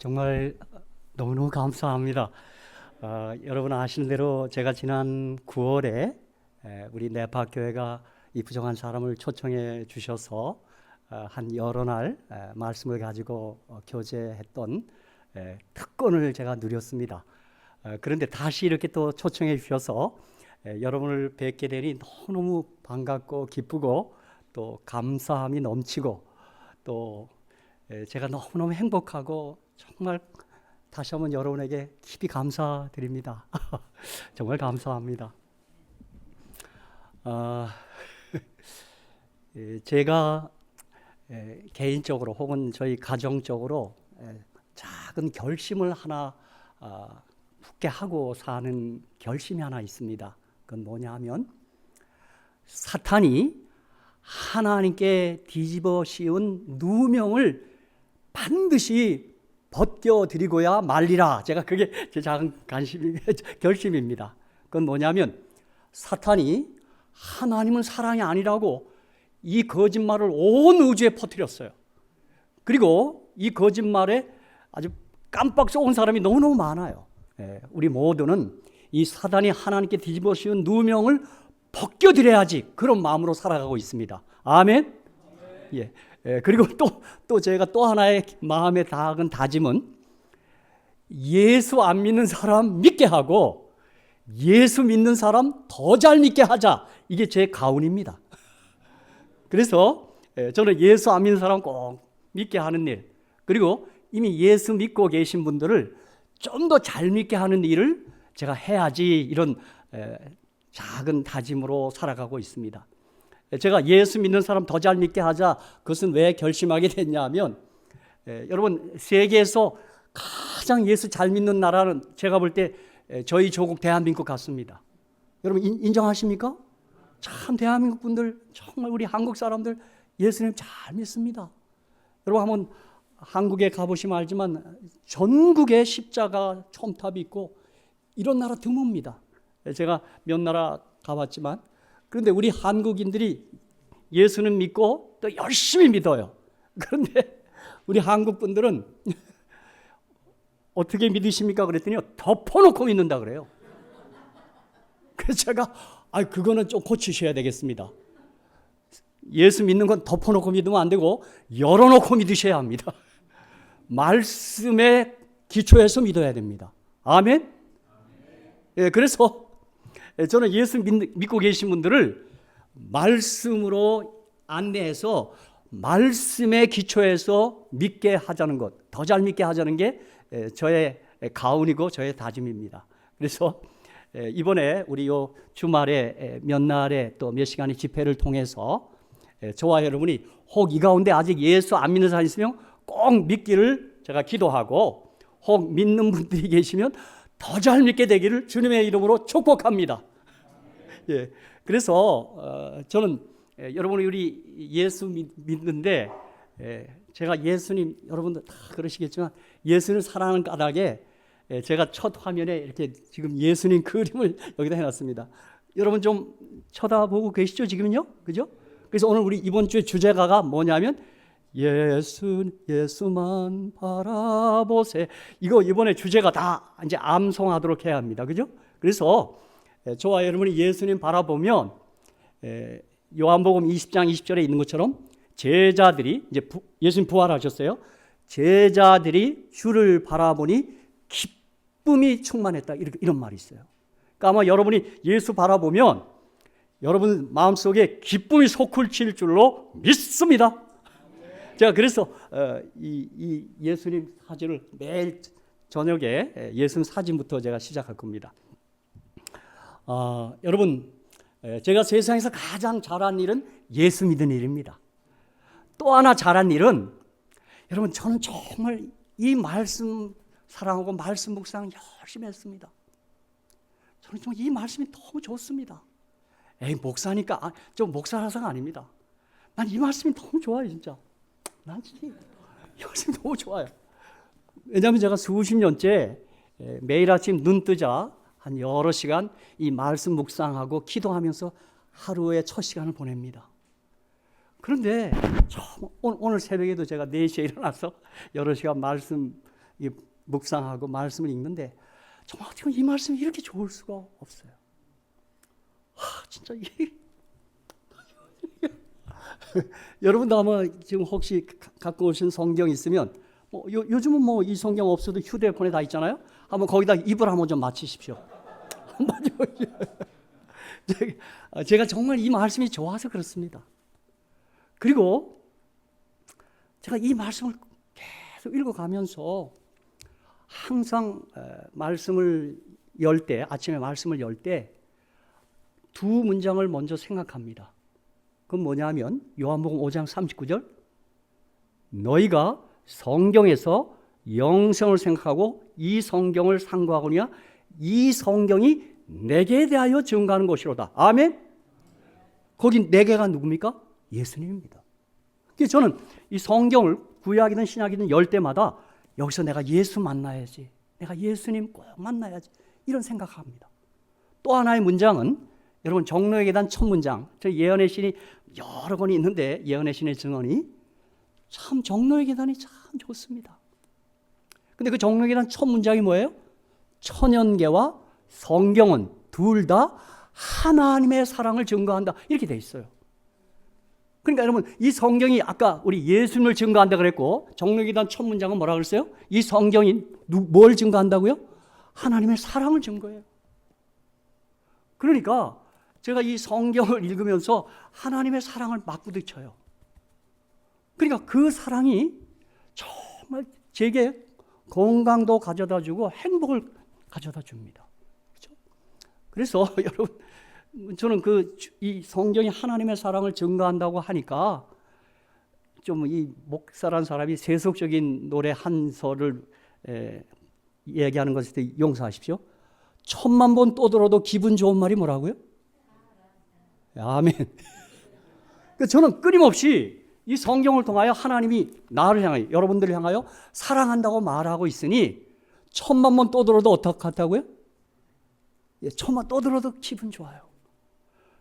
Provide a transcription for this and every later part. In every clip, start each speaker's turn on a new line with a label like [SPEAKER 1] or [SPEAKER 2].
[SPEAKER 1] 정말 너무너무 감사합니다. 여러분 아시는 대로 제가 지난 9월에 우리 네파 교회가 이 부정한 사람을 초청해 주셔서 한 여러 날 말씀을 가지고 교제했던 특권을 제가 누렸습니다. 그런데 다시 이렇게 또 초청해 주셔서 여러분을 뵙게 되니 너무너무 반갑고 기쁘고 또 감사함이 넘치고 또 제가 너무너무 행복하고 정말 다시 한번 여러분에게 깊이 감사드립니다. 정말 감사합니다. 제가 개인적으로 혹은 저희 가정적으로 작은 결심을 하나 굳게 하고 사는 결심이 하나 있습니다. 그건 뭐냐 하면 사탄이 하나님께 뒤집어 씌운 누명을 반드시 벗겨드리고야 말리라. 제가 그게 제 작은 결심입니다. 그건 뭐냐면 사탄이 하나님은 사랑이 아니라고 이 거짓말을 온 우주에 퍼뜨렸어요. 그리고 이 거짓말에 아주 깜빡 속은 사람이 너무너무 많아요. 우리 모두는 이 사탄이 하나님께 뒤집어 씌운 누명을 벗겨드려야지 그런 마음으로 살아가고 있습니다. 아멘. 예. 그리고 또 제가 또 하나의 마음의 작은 다짐은 예수 안 믿는 사람 믿게 하고 예수 믿는 사람 더 잘 믿게 하자. 이게 제 가훈입니다. 그래서 저는 예수 안 믿는 사람 꼭 믿게 하는 일, 그리고 이미 예수 믿고 계신 분들을 좀 더 잘 믿게 하는 일을 제가 해야지, 이런 작은 다짐으로 살아가고 있습니다. 제가 예수 믿는 사람 더 잘 믿게 하자, 그것은 왜 결심하게 됐냐면 여러분, 세계에서 가장 예수 잘 믿는 나라는 제가 볼 때 저희 조국 대한민국 같습니다. 여러분 인정하십니까? 참 대한민국 분들, 정말 우리 한국 사람들 예수님 잘 믿습니다. 여러분 한번 한국에 가보시면 알지만 전국에 십자가 첨탑이 있고 이런 나라 드뭅니다. 제가 몇 나라 가봤지만, 그런데 우리 한국인들이 예수는 믿고 또 열심히 믿어요. 그런데 우리 한국 분들은 어떻게 믿으십니까? 그랬더니 덮어놓고 믿는다 그래요. 그래서 제가 그거는 좀 고치셔야 되겠습니다. 예수 믿는 건 덮어놓고 믿으면 안 되고 열어놓고 믿으셔야 합니다. 말씀에 기초해서 믿어야 됩니다. 아멘. 예, 그래서 저는 예수 믿고 계신 분들을 말씀으로 안내해서 말씀에 기초해서 믿게 하자는 것, 더 잘 믿게 하자는 게 저의 가훈이고 저의 다짐입니다. 그래서 이번에 우리 요 주말에 몇 날에 또 몇 시간의 집회를 통해서 저와 여러분이 혹 이 가운데 아직 예수 안 믿는 사람 있으면 꼭 믿기를 제가 기도하고, 혹 믿는 분들이 계시면 더 잘 믿게 되기를 주님의 이름으로 축복합니다. 예, 그래서 저는 여러분이 우리 예수 믿는데, 제가 예수님, 여러분들 다 그러시겠지만 예수를 사랑하는 까닭에 제가 첫 화면에 이렇게 지금 예수님 그림을 여기다 해놨습니다. 여러분 좀 쳐다보고 계시죠 지금요? 그죠? 그래서 오늘 우리 이번 주의 주제가가 뭐냐면 예수만 바라보세. 이거 이번에 주제가 다 이제 암송하도록 해야 합니다. 그죠? 그래서 저와 여러분이 예수님 바라보면 요한복음 20장 20절에 있는 것처럼 제자들이, 이제 예수님 부활하셨어요. 제자들이 주를 바라보니 기쁨이 충만했다, 이런 말이 있어요. 그러니까 아마 여러분이 예수 바라보면 여러분 마음속에 기쁨이 솟구칠 줄로 믿습니다. 제가 그래서 이 예수님 사진을 매일 저녁에 예수님 사진부터 제가 시작할 겁니다. 여러분, 제가 세상에서 가장 잘한 일은 예수 믿는 일입니다. 또 하나 잘한 일은, 여러분 저는 정말 이 말씀 사랑하고 말씀 묵상 열심히 했습니다. 저는 정말 이 말씀이 너무 좋습니다. 목사니까 좀 목사라서가 아닙니다. 난 이 말씀이 너무 좋아요. 진짜 난 진짜 이 말씀이 너무 좋아요. 왜냐하면 제가 수십 년째 매일 아침 눈 뜨자 한 여러 시간 이 말씀 묵상하고 기도하면서 하루의 첫 시간을 보냅니다. 그런데 오늘 새벽에도 제가 4시에 일어나서 여러 시간 말씀 묵상하고 말씀을 읽는데 정말 어떻게 이 말씀이 이렇게 좋을 수가 없어요. 진짜 여러분도 아마 지금 혹시 갖고 오신 성경 있으면 요즘은 이 성경 없어도 휴대폰에 다 있잖아요. 한번 거기다 입을 한번 좀 맞추십시오. 제가 정말 이 말씀이 좋아서 그렇습니다. 그리고 제가 이 말씀을 계속 읽어가면서 항상 말씀을 열 때, 아침에 말씀을 열 때 두 문장을 먼저 생각합니다. 그건 뭐냐면 요한복음 5장 39절, 너희가 성경에서 영생을 생각하고 이 성경을 상고하거니와 이 성경이 내게 대하여 증거하는 것이로다. 아멘. 거기 내게가 누굽니까? 예수님입니다. 그래서 저는 이 성경을 구약이든 신약이든 열 때마다 여기서 내가 예수 만나야지, 내가 예수님 꼭 만나야지, 이런 생각합니다. 또 하나의 문장은 여러분 정로의 계단 첫 문장, 저 예언의 신이 여러 권이 있는데 예언의 신의 증언이 참 정로의 계단이 참 좋습니다. 근데 그 정로의 계단 첫 문장이 뭐예요? 천연계와 성경은 둘 다 하나님의 사랑을 증거한다, 이렇게 돼 있어요. 그러니까 여러분 이 성경이 아까 우리 예수님을 증거한다 그랬고 정로의 계단 첫 문장은 뭐라 그랬어요? 이 성경이 뭘 증거한다고요? 하나님의 사랑을 증거해요. 그러니까 제가 이 성경을 읽으면서 하나님의 사랑을 막 부딪혀요. 그러니까 그 사랑이 정말 제게 건강도 가져다 주고 행복을 가져다 줍니다. 그렇죠? 그래서 여러분 저는 이 성경이 하나님의 사랑을 증거한다고 하니까 좀 이 목사란 사람이 세속적인 노래 한 소를 얘기하는 것에 용서하십시오. 1000만 번 또 들어도 기분 좋은 말이 뭐라고요? 아멘. 저는 끊임없이 이 성경을 통하여 하나님이 나를 향하여, 여러분들을 향하여 사랑한다고 말하고 있으니 1000만 번 또 들어도 어떻다고요? 1000만 또 들어도 기분 좋아요.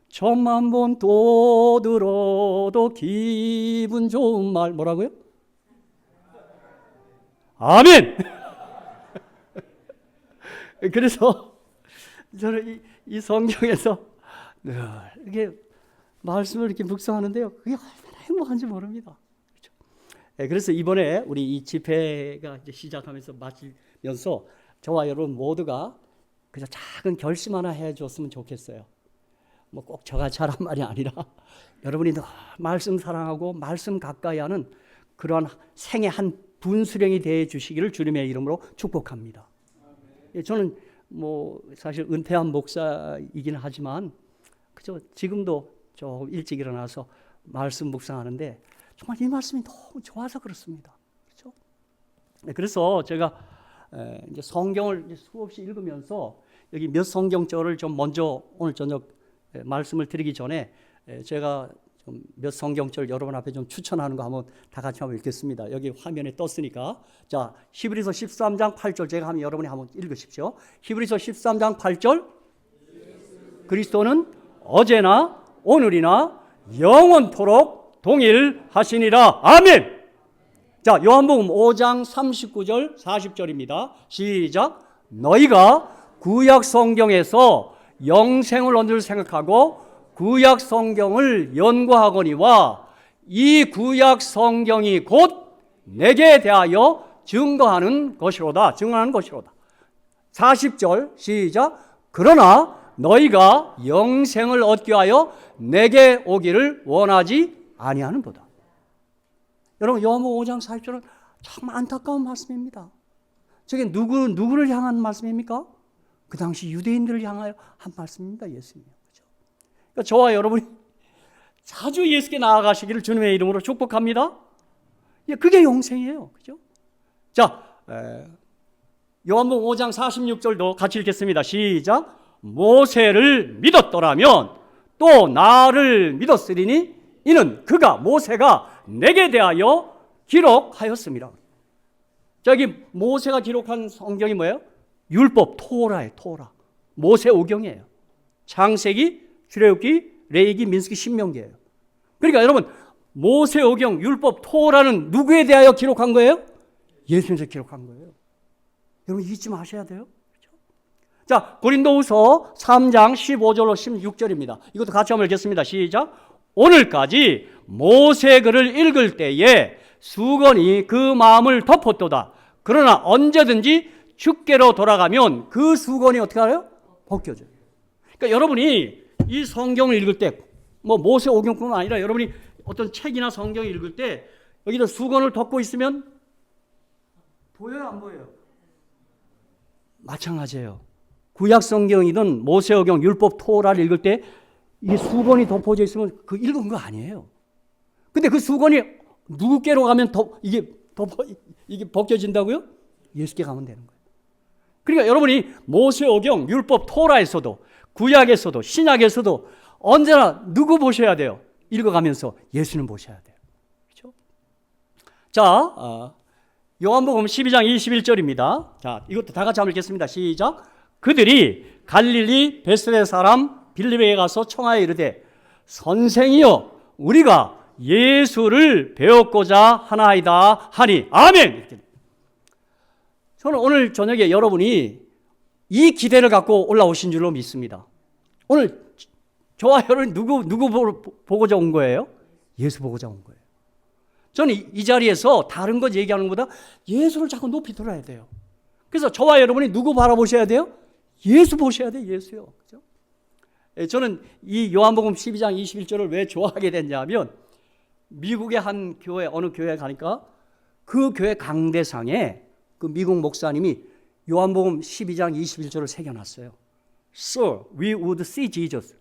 [SPEAKER 1] 1000만 번 또 들어도 기분 좋은 말 뭐라고요? 아멘. 그래서 저는 이 성경에서 이렇게 말씀을 이렇게 묵상하는데요, 그게 얼마나 행복한지 모릅니다. 그렇죠? 그래서 이번에 우리 이 집회가 이제 시작하면서 마치면서 저와 여러분 모두가 그저 작은 결심 하나 해줬으면 좋겠어요. 뭐 꼭 저같이 하란 말이 아니라 여러분이 말씀 사랑하고 말씀 가까이 하는 그러한 생의 한 분수령이 되어 주시기를 주님의 이름으로 축복합니다. 저는 뭐 사실 은퇴한 목사이긴 하지만 그저 지금도 조금 일찍 일어나서 말씀 묵상하는데 정말 이 말씀이 너무 좋아서 그렇습니다. 그렇죠? 그래서 제가 이제 성경을 수없이 읽으면서 여기 몇 성경절을 좀 먼저 오늘 저녁 말씀을 드리기 전에 제가 좀 몇 성경절 여러분 앞에 좀 추천하는 거 한번 다 같이 한번 읽겠습니다. 여기 화면에 떴으니까 자 히브리서 13장 8절 제가 하면 여러분이 한번 읽으십시오. 히브리서 13장 8절, 그리스도는 어제나 오늘이나 영원토록 동일하시니라. 아멘. 자 요한복음 5장 39절 40절입니다. 시작. 너희가 구약 성경에서 영생을 얻을 생각하고 구약 성경을 연구하거니와 이 구약 성경이 곧 내게 대하여 증거하는 것이로다. 증거하는 것이로다. 40절 시작. 그러나 너희가 영생을 얻기 위하여 내게 오기를 원하지 아니하는도다. 여러분 요한복음 5장 40절은 정말 안타까운 말씀입니다. 저게 누구를 향한 말씀입니까? 그 당시 유대인들을 향하여 한 말씀입니다. 예수님. 그렇죠? 그러니까 저와 여러분이 자주 예수께 나아가시기를 주님의 이름으로 축복합니다. 그게 영생이에요. 그죠? 자, 요한복음 5장 46절도 같이 읽겠습니다. 시작. 모세를 믿었더라면 또 나를 믿었으리니 이는 그가 모세가 내게 대하여 기록하였습니다. 자, 여기 모세가 기록한 성경이 뭐예요? 율법, 토라예요. 토라. 모세 오경이에요. 창세기, 출애굽기, 레위기, 민수기, 신명기예요. 그러니까 여러분 모세 오경, 율법, 토라는 누구에 대하여 기록한 거예요? 예수님께서 기록한 거예요. 여러분 잊지 마셔야 돼요. 자, 고린도후서 3장 15절로 16절입니다. 이것도 같이 한번 읽겠습니다. 시작. 오늘까지 모세 글을 읽을 때에 수건이 그 마음을 덮었도다. 그러나 언제든지 주께로 돌아가면 그 수건이 어떻게 하나요? 벗겨져요. 그러니까 여러분이 이 성경을 읽을 때, 뭐 모세 오경뿐만 아니라 여러분이 어떤 책이나 성경을 읽을 때 여기다 수건을 덮고 있으면 보여요, 안 보여요? 마찬가지예요. 구약 성경이든 모세오경, 율법, 토라를 읽을 때 이게 수건이 덮어져 있으면 그 읽은 거 아니에요. 근데 그 수건이 누구께로 가면 이게 벗겨진다고요? 예수께 가면 되는 거예요. 그러니까 여러분이 모세오경, 율법, 토라에서도 구약에서도 신약에서도 언제나 누구 보셔야 돼요? 읽어가면서 예수는 보셔야 돼요. 그렇죠? 자, 요한복음 12장 21절입니다. 자, 이것도 다 같이 한번 읽겠습니다. 시작. 그들이 갈릴리 베스레 사람 빌립에게 가서 청하여 이르되 선생이여 우리가 예수를 배웠고자 하나이다 하니 아멘. 저는 오늘 저녁에 여러분이 이 기대를 갖고 올라오신 줄로 믿습니다. 오늘 저와 여러분 누구 보고자 온 거예요? 예수 보고자 온 거예요. 저는 이 자리에서 다른 것 얘기하는 것보다 예수를 자꾸 높이 들어야 돼요. 그래서 저와 여러분이 누구 바라보셔야 돼요? 예수 보셔야 돼요. 예수요. 그렇죠? 저는 이 요한복음 12장 21절을 왜 좋아하게 됐냐면 미국의 한 교회, 어느 교회에 가니까 그 교회 강대상에 그 미국 목사님이 요한복음 12장 21절을 새겨놨어요. Sir, we would see Jesus.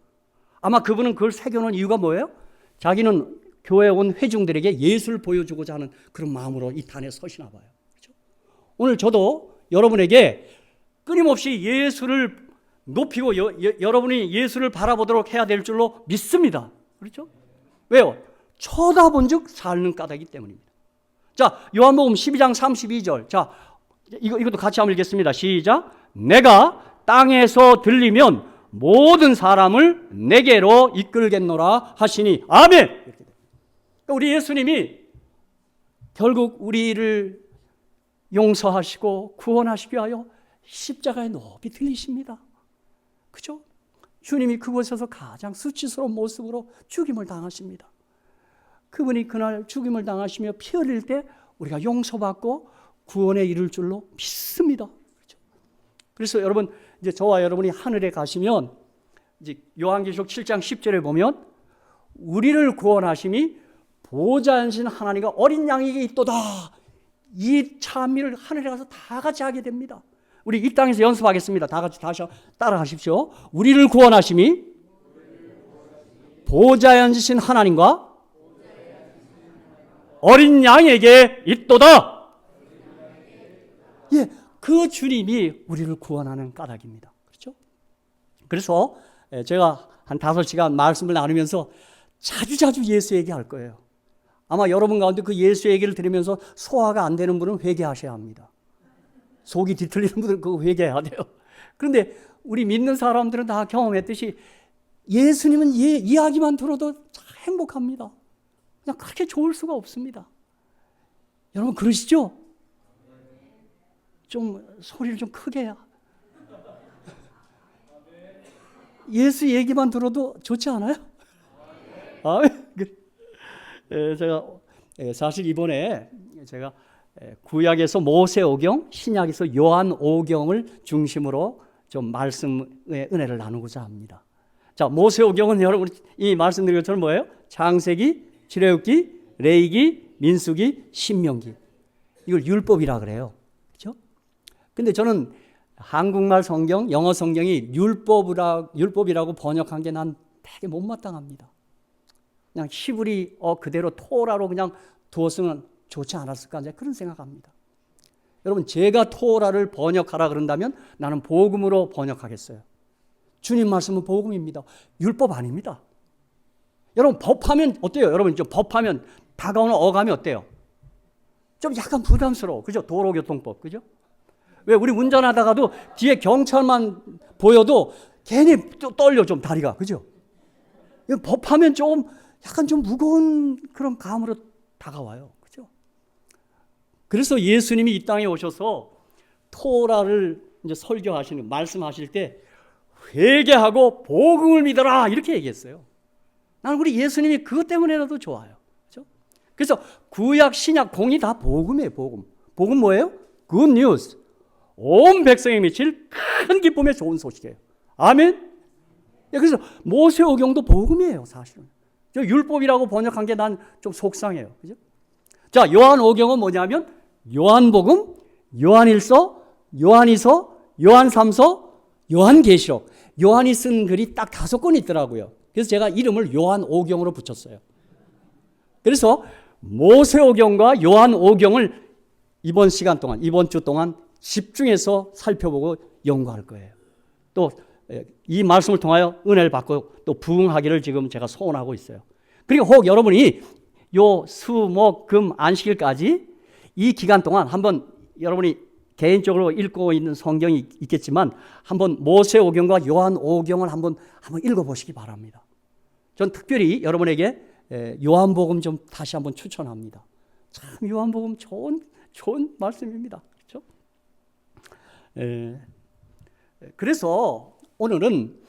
[SPEAKER 1] 아마 그분은 그걸 새겨놓은 이유가 뭐예요? 자기는 교회에 온 회중들에게 예수를 보여주고자 하는 그런 마음으로 이 단에 서시나 봐요. 그렇죠? 오늘 저도 여러분에게 끊임없이 예수를 높이고 여러분이 예수를 바라보도록 해야 될 줄로 믿습니다. 그렇죠? 왜요? 쳐다본 즉 사는 까닭이기 때문입니다. 자, 요한복음 12장 32절. 자, 이것도 같이 한번 읽겠습니다. 시작. 내가 땅에서 들리면 모든 사람을 내게로 이끌겠노라 하시니 아멘. 그러니까 우리 예수님이 결국 우리를 용서하시고 구원하시기 위하여 십자가에 높이 들리십니다. 그죠? 주님이 그곳에서 가장 수치스러운 모습으로 죽임을 당하십니다. 그분이 그날 죽임을 당하시며 피 흘릴 때 우리가 용서받고 구원에 이를 줄로 믿습니다. 그렇죠? 그래서 여러분 이제 저와 여러분이 하늘에 가시면 이제 요한계시록 7장 10절에 보면 우리를 구원하심이 보좌에 앉으신 하나님과 어린 양에게 있도다. 이 찬미를 하늘에 가서 다 같이 하게 됩니다. 우리 이 땅에서 연습하겠습니다. 다 같이 다시 따라하십시오. 우리를 구원하심이 보좌에 앉으신 하나님과 어린 양에게 있도다. 예, 그 주님이 우리를 구원하는 까닭입니다. 그렇죠? 그래서 제가 한 5시간 말씀을 나누면서 자주자주 예수 얘기할 거예요. 아마 여러분 가운데 그 예수 얘기를 들으면서 소화가 안 되는 분은 회개하셔야 합니다. 속이 뒤틀리는 분들은 그거 회개해야 돼요. 그런데 우리 믿는 사람들은 다 경험했듯이 예수님은 이야기만 들어도 행복합니다. 그냥 그렇게 좋을 수가 없습니다. 여러분 그러시죠? 좀 소리를 좀 크게 해야. 예수 얘기만 들어도 좋지 않아요? 제가 사실 이번에 제가 구약에서 모세오경, 신약에서 요한오경을 중심으로 좀 말씀의 은혜를 나누고자 합니다. 자, 모세오경은 여러분 이 말씀드린 것처럼 뭐예요? 창세기, 출애굽기, 레위기, 민수기, 신명기. 이걸 율법이라 그래요. 그렇죠? 근데 저는 한국말 성경, 영어 성경이 율법이라고 번역한 게 난 되게 못마땅합니다. 그냥 히브리어 그대로 토라로 그냥 두었으면 좋지 않았을까 그런 생각합니다. 여러분 제가 토라를 번역하라 그런다면 나는 복음으로 번역하겠어요. 주님 말씀은 복음입니다. 율법 아닙니다. 여러분 법하면 어때요? 여러분 좀 법하면 다가오는 어감이 어때요? 좀 약간 부담스러워. 그죠? 도로교통법. 그죠? 왜 우리 운전하다가도 뒤에 경찰만 보여도 괜히 또 떨려 좀 다리가. 그죠? 법하면 좀 약간 좀 무거운 그런 감으로 다가와요. 그죠? 그래서 예수님이 이 땅에 오셔서 토라를 이제 설교하시는 말씀하실 때 회개하고 복음을 믿어라 이렇게 얘기했어요. 나는 우리 예수님이 그것 때문에라도 좋아요. 그렇죠? 그래서 구약 신약 공이 다 복음이에요. 복음. 복음 뭐예요? Good news. 온 백성에 미칠 큰 기쁨의 좋은 소식이에요. 아멘. 그래서 모세오경도 복음이에요. 사실은. 저 율법이라고 번역한 게 난 좀 속상해요. 그죠? 자, 요한오경은 뭐냐면 요한복음, 요한일서, 요한이서, 요한삼서, 요한계시록. 요한이 쓴 글이 딱 5권 있더라고요. 그래서 제가 이름을 요한오경으로 붙였어요. 그래서 모세오경과 요한오경을 이번 시간 동안, 이번 주 동안 집중해서 살펴보고 연구할 거예요. 또 이 말씀을 통하여 은혜를 받고 또 부흥하기를 지금 제가 소원하고 있어요. 그리고 혹 여러분이 요 수, 목, 금, 안식일까지 이 기간 동안 한번 여러분이 개인적으로 읽고 있는 성경이 있겠지만 한번 모세오경과 요한오경을 한번 읽어보시기 바랍니다. 전 특별히 여러분에게 요한복음 좀 다시 한번 추천합니다. 참 요한복음 좋은 말씀입니다. 그렇죠? 그래서 오늘은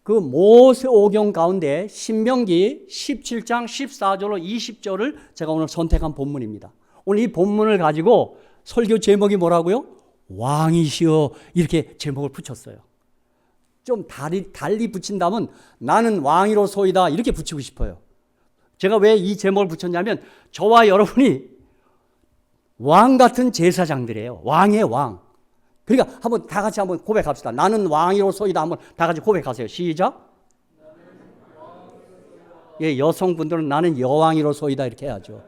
[SPEAKER 1] 그 모세오경 가운데 신명기 17장 14절로 20절을 제가 오늘 선택한 본문입니다. 오늘 이 본문을 가지고 설교 제목이 뭐라고요? 왕이시여 이렇게 제목을 붙였어요. 좀 달리 붙인다면 나는 왕이로소이다 이렇게 붙이고 싶어요. 제가 왜 이 제목을 붙였냐면 저와 여러분이 왕 같은 제사장들이에요. 왕의 왕. 그러니까 한번 다 같이 한번 고백합시다. 나는 왕이로소이다. 한번 다 같이 고백하세요. 시작. 예, 여성분들은 나는 여왕이로소이다 이렇게 해야죠.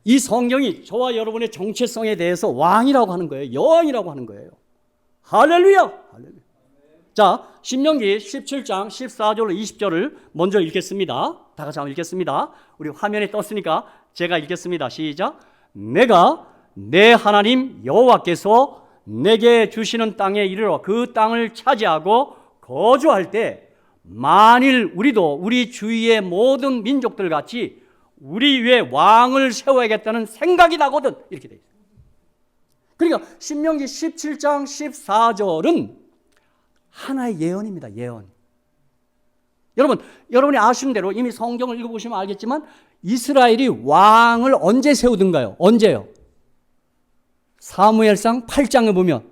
[SPEAKER 1] 이 성경이 저와 여러분의 정체성에 대해서 왕이라고 하는 거예요. 여왕이라고 하는 거예요. 할렐루야. 할렐루야. 자, 신명기 17장 14절로 20절을 먼저 읽겠습니다. 다 같이 한번 읽겠습니다. 우리 화면에 떴으니까 제가 읽겠습니다. 시작. 내가 내 하나님 여호와께서 내게 주시는 땅에 이르러 그 땅을 차지하고 거주할 때 만일 우리도 우리 주위의 모든 민족들 같이 우리 위에 왕을 세워야겠다는 생각이 나거든 이렇게 돼 있어요. 그러니까 신명기 17장 14절은 하나의 예언입니다. 예언. 여러분이 아시는 대로 이미 성경을 읽어보시면 알겠지만 이스라엘이 왕을 언제 세우던가요? 언제요? 사무엘상 8장에 보면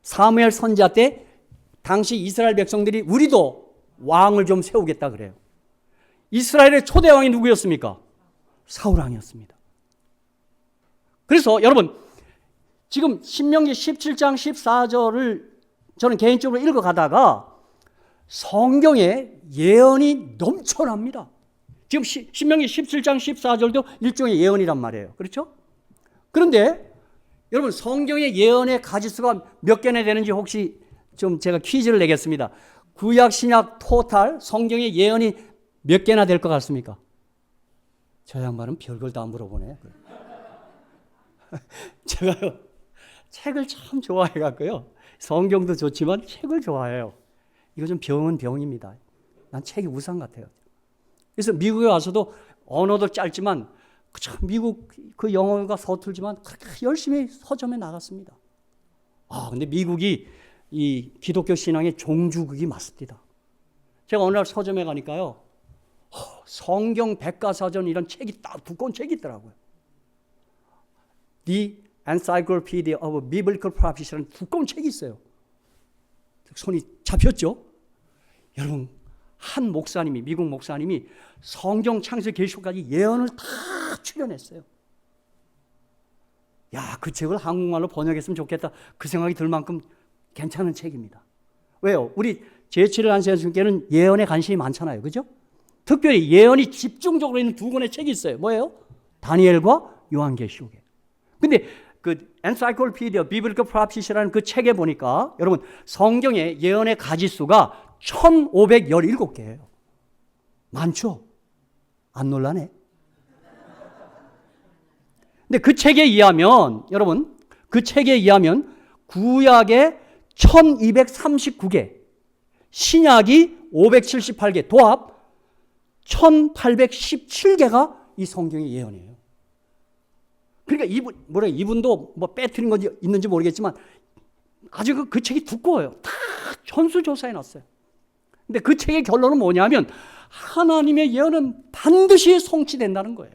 [SPEAKER 1] 사무엘 선지자 때 당시 이스라엘 백성들이 우리도 왕을 좀 세우겠다 그래요. 이스라엘의 초대 왕이 누구였습니까? 사울 왕이었습니다. 그래서 여러분 지금 신명기 17장 14절을 저는 개인적으로 읽어가다가 성경에 예언이 넘쳐납니다. 지금 신명기 17장 14절도 일종의 예언이란 말이에요. 그렇죠? 그런데 여러분 성경의 예언의 가지수가 몇 개나 되는지 혹시 좀 제가 퀴즈를 내겠습니다. 구약 신약 토탈 성경의 예언이 몇 개나 될 것 같습니까? 저 양반은 별걸 다 물어보네. 제가요 책을 참 좋아해갖고요. 성경도 좋지만 책을 좋아해요. 이거 좀 병은 병입니다. 난 책이 우상 같아요. 그래서 미국에 와서도 언어도 짧지만 참 미국 그 영어가 서툴지만 그렇게 열심히 서점에 나갔습니다. 근데 미국이 이 기독교 신앙의 종주국이 맞습니다. 제가 어느 날 서점에 가니까요. 성경 백과사전 이런 책이 딱 두꺼운 책이 있더라고요. The Encyclopedia of Biblical Prophecy라는 두꺼운 책이 있어요. 손이 잡혔죠? 여러분 한 목사님이 미국 목사님이 성경 창세 계시록까지 예언을 다 출연했어요. 야, 그 책을 한국말로 번역했으면 좋겠다. 그 생각이 들 만큼 괜찮은 책입니다. 왜요? 우리 제7일 안세수님께는 예언에 관심이 많잖아요. 그죠? 특별히 예언이 집중적으로 있는 두 권의 책이 있어요. 뭐예요? 다니엘과 요한계시록이에요. 근데 그 Encyclopedia Biblical Prophecy라는 그 책에 보니까 여러분 성경의 예언의 가지수가 1517개예요. 많죠? 안 놀라네? 근데 그 책에 의하면 여러분 그 책에 의하면 구약에 1239개, 신약이 578개, 도합 1817개가 이 성경의 예언이에요. 그러니까 이분도 뭐 빼뜨린 건지 있는지 모르겠지만 아주 그 책이 두꺼워요. 다 전수조사해 놨어요. 근데 그 책의 결론은 뭐냐면 하나님의 예언은 반드시 성취된다는 거예요.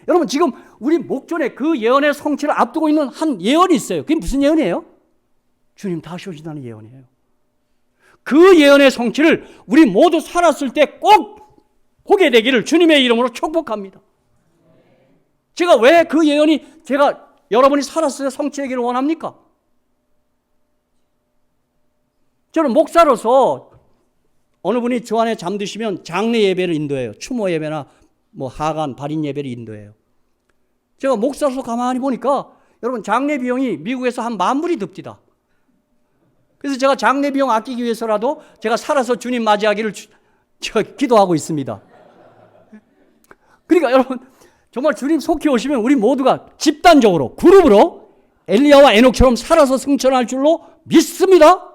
[SPEAKER 1] 여러분, 지금 우리 목전에 그 예언의 성취를 앞두고 있는 한 예언이 있어요. 그게 무슨 예언이에요? 주님 다시 오신다는 예언이에요. 그 예언의 성취를 우리 모두 살았을 때 꼭 보게 되기를 주님의 이름으로 축복합니다. 제가 왜 그 예언이 여러분이 살았을 때 성취되기를 원합니까? 저는 목사로서 어느 분이 저 안에 잠드시면 장례 예배를 인도해요. 추모 예배나 뭐 하간, 발인 예배를 인도해요. 제가 목사로서 가만히 보니까 여러분 장례 비용이 미국에서 한 10,000불이 듭니다. 그래서 제가 장례 비용 아끼기 위해서라도 제가 살아서 주님 맞이하기를 제가 기도하고 있습니다. 그러니까 여러분 정말 주님 속히 오시면 우리 모두가 집단적으로 그룹으로 엘리야와 에녹처럼 살아서 승천할 줄로 믿습니다.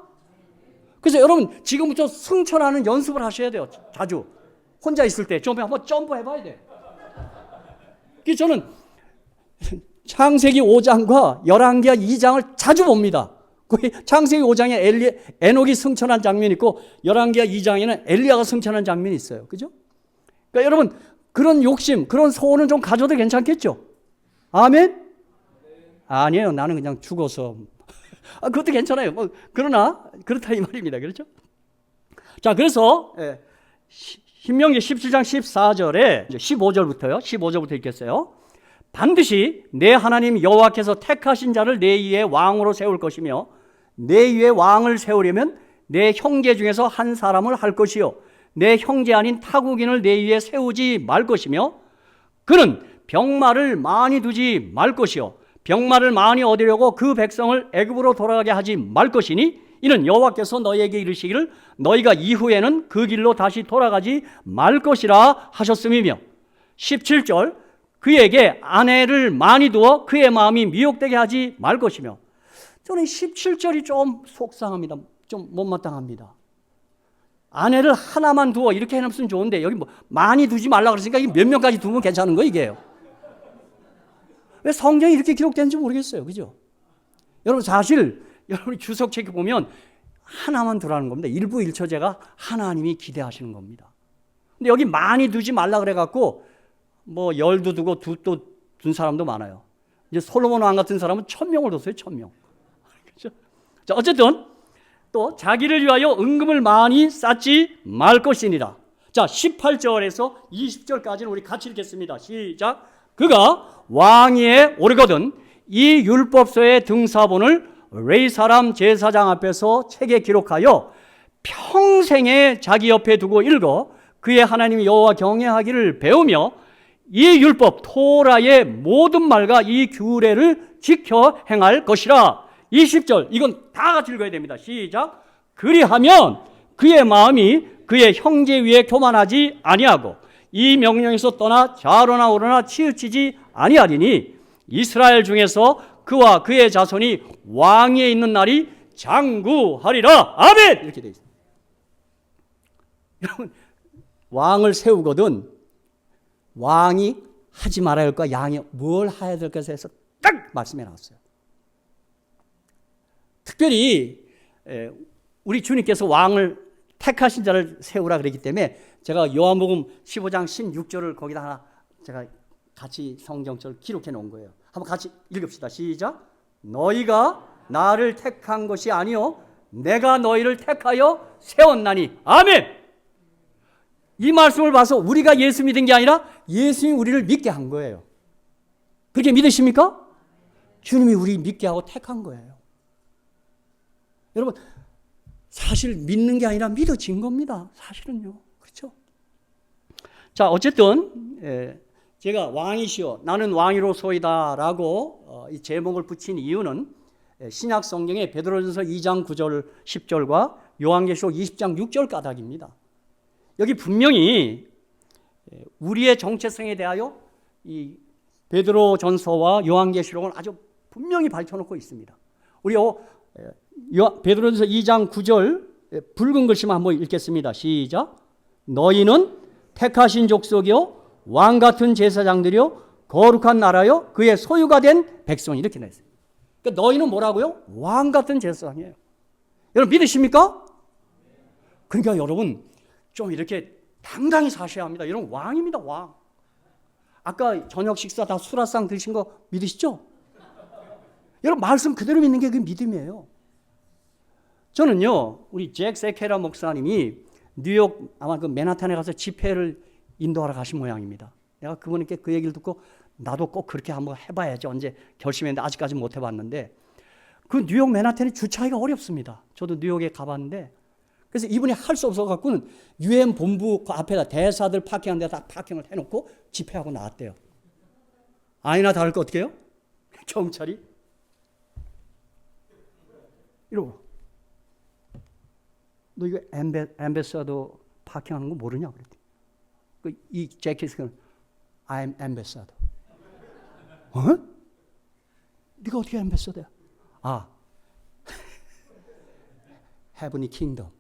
[SPEAKER 1] 그래서 여러분 지금부터 승천하는 연습을 하셔야 돼요. 자주 혼자 있을 때 좀 한번 점프해봐야 돼요. 그래서 저는 창세기 5장과 열왕기하 2장을 자주 봅니다. 창세기 5장에 에녹이 승천한 장면이 있고 열왕기하 2장에는 엘리야가 승천한 장면이 있어요. 그죠? 그러니까 여러분 그런 욕심, 그런 소원은 좀 가져도 괜찮겠죠? 아멘? 아니에요. 나는 그냥 죽어서. 그것도 괜찮아요. 그러나 그렇다 이 말입니다. 그렇죠? 자, 그래서 신명기 17장 14절에 15절부터요. 15절부터 읽겠어요. 반드시 내 하나님 여호와께서 택하신 자를 내 위에 왕으로 세울 것이며 내 위에 왕을 세우려면 내 형제 중에서 한 사람을 할 것이요 내 형제 아닌 타국인을 내 위에 세우지 말 것이며 그는 병마를 많이 두지 말 것이요 병마를 많이 얻으려고 그 백성을 애굽으로 돌아가게 하지 말 것이니 이는 여호와께서 너희에게 이르시기를 너희가 이후에는 그 길로 다시 돌아가지 말 것이라 하셨음이며 17절 그에게 아내를 많이 두어 그의 마음이 미혹되게 하지 말 것이며 저는 17절이 좀 속상합니다. 좀 못마땅합니다. 아내를 하나만 두어 이렇게 해놓으면 좋은데 여기 뭐 많이 두지 말라 그랬으니까 이게 몇 명까지 두면 괜찮은 거 이게요. 왜 성경이 이렇게 기록되는지 모르겠어요. 그죠? 여러분 사실 여러분이 주석책에 보면 하나만 두라는 겁니다. 일부 일처제가 하나님이 기대하시는 겁니다. 근데 여기 많이 두지 말라 그래갖고 뭐 10도 두고 2도 둔 사람도 많아요. 이제 솔로몬 왕 같은 사람은 1,000명을 뒀어요. 1,000명. 그렇죠? 자, 어쨌든 또 자기를 위하여 은금을 많이 쌓지 말 것이니라. 자, 18절에서 20절까지는 우리 같이 읽겠습니다. 시작. 그가 왕위에 오르거든 이 율법서의 등사본을 레위 사람 제사장 앞에서 책에 기록하여 평생에 자기 옆에 두고 읽어 그의 하나님 여호와 경외하기를 배우며 이 율법 토라의 모든 말과 이 규례를 지켜 행할 것이라. 20절 이건 다 같이 읽어야 됩니다. 시작. 그리하면 그의 마음이 그의 형제 위에 교만하지 아니하고 이 명령에서 떠나 좌로나 우로나 치우치지 아니하리니 이스라엘 중에서 그와 그의 자손이 왕위에 있는 날이 장구하리라. 아멘. 이렇게 되어 있습니다. 여러분 왕을 세우거든 왕이 하지 말아야 할까 양이 뭘 해야 될까 해서 딱 말씀해 놨어요. 특별히 우리 주님께서 왕을 택하신 자를 세우라 그랬기 때문에 제가 요한복음 15장 16절을 거기다 하나 제가 같이 성경절 기록해 놓은 거예요. 한번 같이 읽읍시다. 시작. 너희가 나를 택한 것이 아니요 내가 너희를 택하여 세웠나니. 아멘. 이 말씀을 봐서 우리가 예수 믿은 게 아니라 예수님이 우리를 믿게 한 거예요. 그렇게 믿으십니까? 주님이 우리 믿게 하고 택한 거예요. 여러분 사실 믿는 게 아니라 믿어진 겁니다. 사실은요. 그렇죠? 자, 어쨌든 제가 왕이시여 나는 왕이로소이다 라고 이 제목을 붙인 이유는 신약 성경의 베드로전서 2장 9절 10절과 요한계시록 20장 6절 까닭입니다. 여기 분명히 우리의 정체성에 대하여 이 베드로전서와 요한계시록은 아주 분명히 밝혀놓고 있습니다. 우리 베드로전서 2장 9절 붉은 글씨만 한번 읽겠습니다. 시작. 너희는 택하신 족속이요 왕 같은 제사장들이요 거룩한 나라요 그의 소유가 된 백성이 이렇게 나있어요. 그러니까 너희는 뭐라고요? 왕 같은 제사장이에요. 여러분 믿으십니까? 그러니까 여러분 좀 이렇게 당당히 사셔야 합니다. 여러분 왕입니다. 왕. 아까 저녁 식사 다 수라상 드신 거 믿으시죠? 여러분 말씀 그대로 믿는 게 그 믿음이에요. 저는요 우리 잭 세케라 목사님이 뉴욕 아마 그 맨하탄에 가서 집회를 인도하러 가신 모양입니다. 내가 그분께 그 얘기를 듣고 나도 꼭 그렇게 한번 해봐야지 언제 결심했는데 아직까지 못 해봤는데 그 뉴욕 맨하탄이 주차하기가 어렵습니다. 저도 뉴욕에 가봤는데 그래서 이분이 할 수 없어갖고는 유엔 본부 그 앞에다 대사들 파킹하는 데다 파킹을 해놓고 집회하고 나왔대요. 아니나 다를 거 어떻게 해요? 경찰이 이러고 너 이거 엠베서더 파킹하는 거 모르냐 그랬더니 이 재킷은 I'm ambassador. 어? 네가 어떻게 엠베서더야? 아, heavenly kingdom.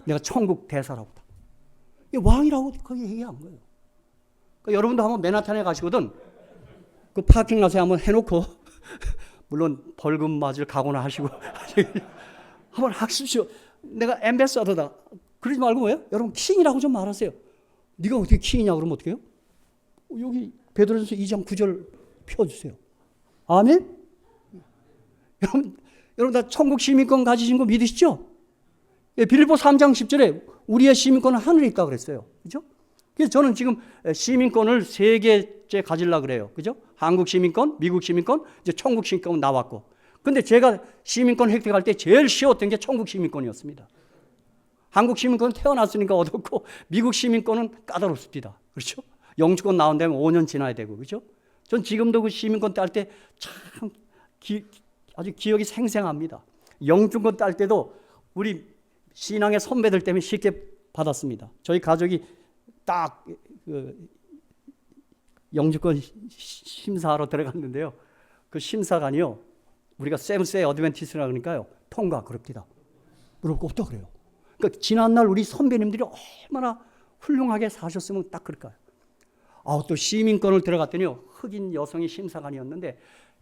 [SPEAKER 1] 내가 천국 대사라고. 왕이라고 거기 얘기한 거예요. 그러니까 여러분도 한번 맨하탄에 가시거든. 그 파킹 롯에 한번 해놓고 물론 벌금 맞을 각오나 하시고 한번 하십시오. 내가 엠베서더다. 그러지 말고 뭐예요? 여러분 킹이라고 좀 말하세요. 네가 어떻게 킹이냐 그러면 어떻게 해요? 여기 베드로전서 2장 9절 펴주세요. 아멘? 여러분 다 천국 시민권 가지신 거 믿으시죠? 예, 빌립보 3장 10절에 우리의 시민권은 하늘에 있다 그랬어요. 그죠? 그래서 저는 지금 시민권을 3개째 가지려고 그래요. 그죠? 한국 시민권, 미국 시민권, 이제 천국 시민권 나왔고. 근데 제가 시민권 획득할 때 제일 쉬웠던 게 천국 시민권이었습니다. 한국 시민권은 태어났으니까 얻었고 미국 시민권은 까다롭습니다. 그렇죠? 영주권 나온 다음에 5년 지나야 되고. 그죠? 전 지금도 그 시민권 딸 때 참 아주 기억이 생생합니다. 영주권 딸 때도 우리 신앙의 선배들 때문에 쉽게 받았습니다. 저희 가족이 딱 영주권 심사하러 들어갔는데요. 그 심사관이요. 우리가 세븐스데이 어드벤티스트라 그러니까요. 통과 그럽니다. 그럴 거 없다 그래요. 그러니까 지난날 우리 선배님들이 얼마나 훌륭하게 사셨으면 딱 그럴까요? 또 시민권을 들어갔더니요. 흑인 여성이 심사관이었는데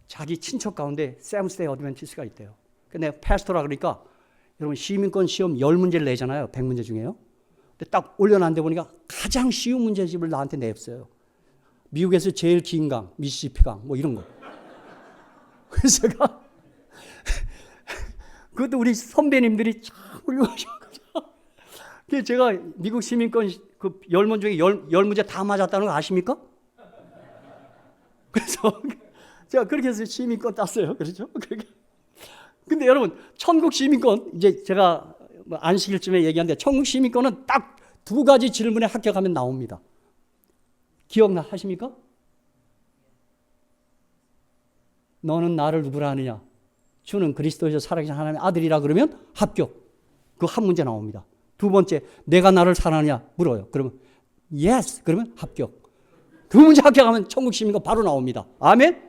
[SPEAKER 1] 자기 친척 가운데 세븐스데이 어드벤티스트가 있대요. 내가 패스토라 그러니까 여러분 시민권 시험 10문제를 내잖아요. 100문제 중에요. 근데 딱 올려놨는데 보니까 가장 쉬운 문제집을 나한테 냈어요. 미국에서 제일 긴 강, 미시시피 강 뭐 이런 거. 그래서 제가 그것도 우리 선배님들이 참 훌륭하셔가지고 그래서 제가 미국 시민권 그 10문 중에 10문제 다 맞았다는 거 아십니까? 그래서 제가 그렇게 해서 시민권 땄어요. 그렇죠? 근데 여러분 천국 시민권 이제 제가 안식일쯤에 얘기하는데 천국 시민권은 딱 2가지 질문에 합격하면 나옵니다. 기억하십니까? 너는 나를 누구라 하느냐? 주는 그리스도에서 살아계신 하나님의 아들이라 그러면 합격. 그 한 문제 나옵니다. 2번째 내가 나를 사랑하느냐 물어요. 그러면 yes 그러면 합격. 2문제 합격하면 천국 시민권 바로 나옵니다. 아멘?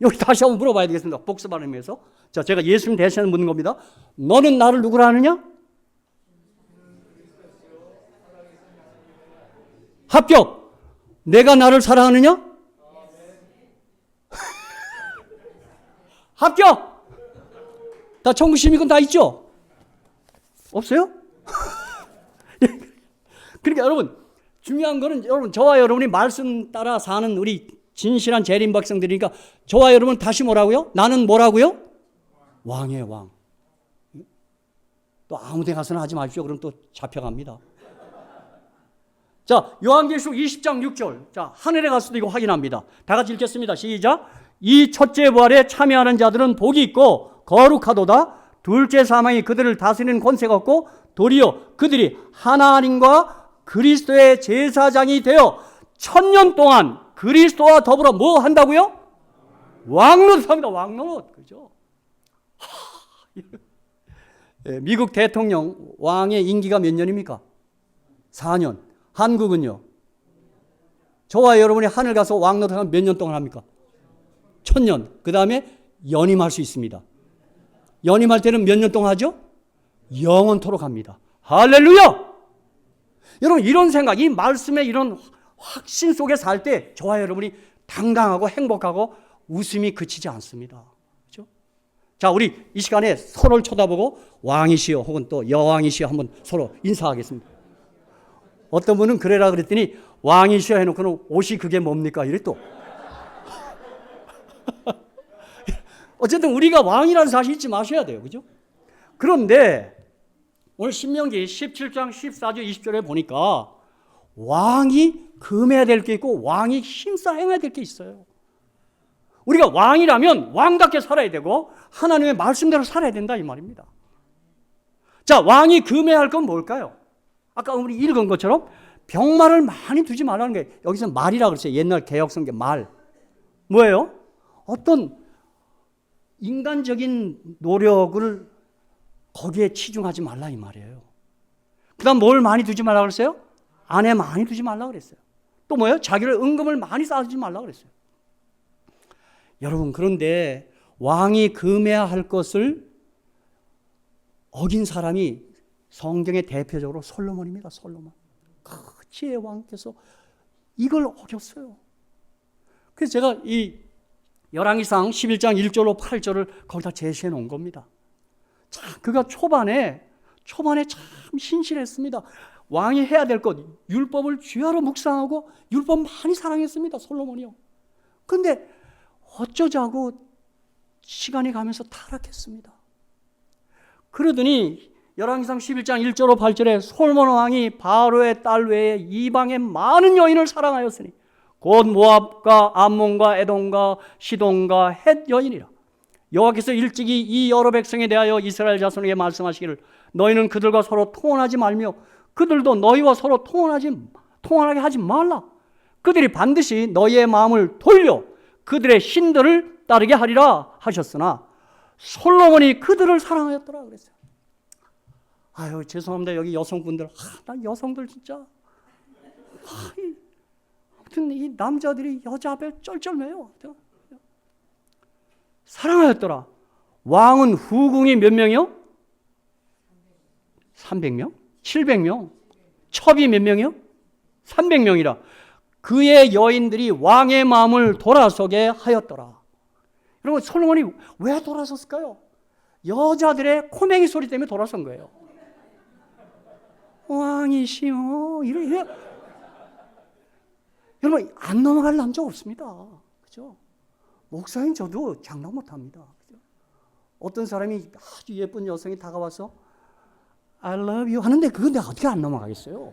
[SPEAKER 1] 여기 다시 한번 물어봐야 되겠습니다. 복습하는 의미에서. 자, 제가 예수님 대신에 묻는 겁니다. 너는 나를 누구라 하느냐? 합격. 내가 나를 사랑하느냐? 합격. 다 천국 시민권 다 있죠? 없어요? 그러니까 여러분 중요한 거는 여러분 저와 여러분이 말씀 따라 사는 우리 진실한 재림 백성들이니까 저와 여러분 다시 뭐라고요? 나는 뭐라고요? 왕이에요, 왕. 또 아무 데 가서는 하지 마십시오. 그럼 또 잡혀갑니다. 자, 요한계시록 20장 6절. 자, 하늘에 가서도 이거 확인합니다. 다 같이 읽겠습니다. 시작. 이 첫째 부활에 참여하는 자들은 복이 있고 거룩하도다. 둘째 사망이 그들을 다스리는 권세가 없고 도리어 그들이 하나님과 그리스도의 제사장이 되어 1000년 동안 그리스도와 더불어 뭐 한다고요? 왕노릇합니다. 왕노릇. 그죠? 미국 대통령 왕의 임기가 몇 년입니까? 4년. 한국은요? 저와 여러분이 하늘 가서 왕노릇하면 몇 년 동안 합니까? 1000년. 그 다음에 연임할 수 있습니다. 연임할 때는 몇 년 동안 하죠? 영원토록 합니다. 할렐루야! 여러분 이런 생각, 이 말씀에 이런 확신 속에 살 때 저와 여러분이 당당하고 행복하고 웃음이 그치지 않습니다. 그렇죠? 자, 우리 이 시간에 서로를 쳐다보고 왕이시여 혹은 또 여왕이시여 한번 서로 인사하겠습니다. 어떤 분은 그래라 그랬더니 왕이시여 해놓고는 옷이 그게 뭡니까? 이래 또. 어쨌든 우리가 왕이라는 사실 잊지 마셔야 돼요. 그죠? 그런데 오늘 신명기 17장 14절 20절에 보니까 왕이 금해야 될 게 있고 왕이 힘써 행해야 될 게 있어요. 우리가 왕이라면 왕답게 살아야 되고 하나님의 말씀대로 살아야 된다 이 말입니다. 자, 왕이 금해야 할 건 뭘까요? 아까 우리 읽은 것처럼 병말을 많이 두지 말라는 게 여기서 말이라고 그랬어요. 옛날 개혁성경 말. 뭐예요? 어떤 인간적인 노력을 거기에 치중하지 말라 이 말이에요. 그 다음 뭘 많이 두지 말라 그랬어요? 아내 많이 두지 말라 그랬어요. 또 뭐예요? 자기를 은금을 많이 쌓아주지 말라 그랬어요. 여러분, 그런데 왕이 금해야 할 것을 어긴 사람이 성경의 대표적으로 솔로몬입니다. 솔로몬. 그 지혜의 왕께서 이걸 어겼어요. 그래서 제가 이 열왕기상 11장 1절로 8절을 거기다 제시해 놓은 겁니다. 자, 그가 초반에 참 신실했습니다. 왕이 해야 될 것, 율법을 쥐하로 묵상하고 율법 많이 사랑했습니다. 솔로몬이요. 그런데 어쩌자고 시간이 가면서 타락했습니다. 그러더니 열왕기상 11장 1절로 8절에 솔로몬 왕이 바로의 딸 외에 이방의 많은 여인을 사랑하였으니 곧 모압과 암몬과 에돔과 시돈과 헷 여인이라. 여호와께서 일찍이 이 여러 백성에 대하여 이스라엘 자손에게 말씀하시기를 너희는 그들과 서로 통혼하지 말며 그들도 너희와 서로 통혼하게 하지 말라. 그들이 반드시 너희의 마음을 돌려 그들의 신들을 따르게 하리라 하셨으나 솔로몬이 그들을 사랑하였더라 그랬어요. 아유, 죄송합니다. 여기 여성분들. 난 여성들 진짜. 아무튼 이 남자들이 여자 앞에 쩔쩔매요. 사랑하였더라. 왕은 후궁이 몇 명이요? 300명? 700명? 첩이 몇 명이요? 300명이라. 그의 여인들이 왕의 마음을 돌아서게 하였더라. 여러분, 솔로몬이 왜 돌아섰을까요? 여자들의 코맹이 소리 때문에 돌아선 거예요. 왕이시여 이래. 여러분, 안 넘어갈 남자 없습니다. 그죠? 목사님 저도 장난 못합니다. 그죠? 어떤 사람이 아주 예쁜 여성이 다가와서 I love you 하는데 그건 내가 어떻게 안 넘어가겠어요?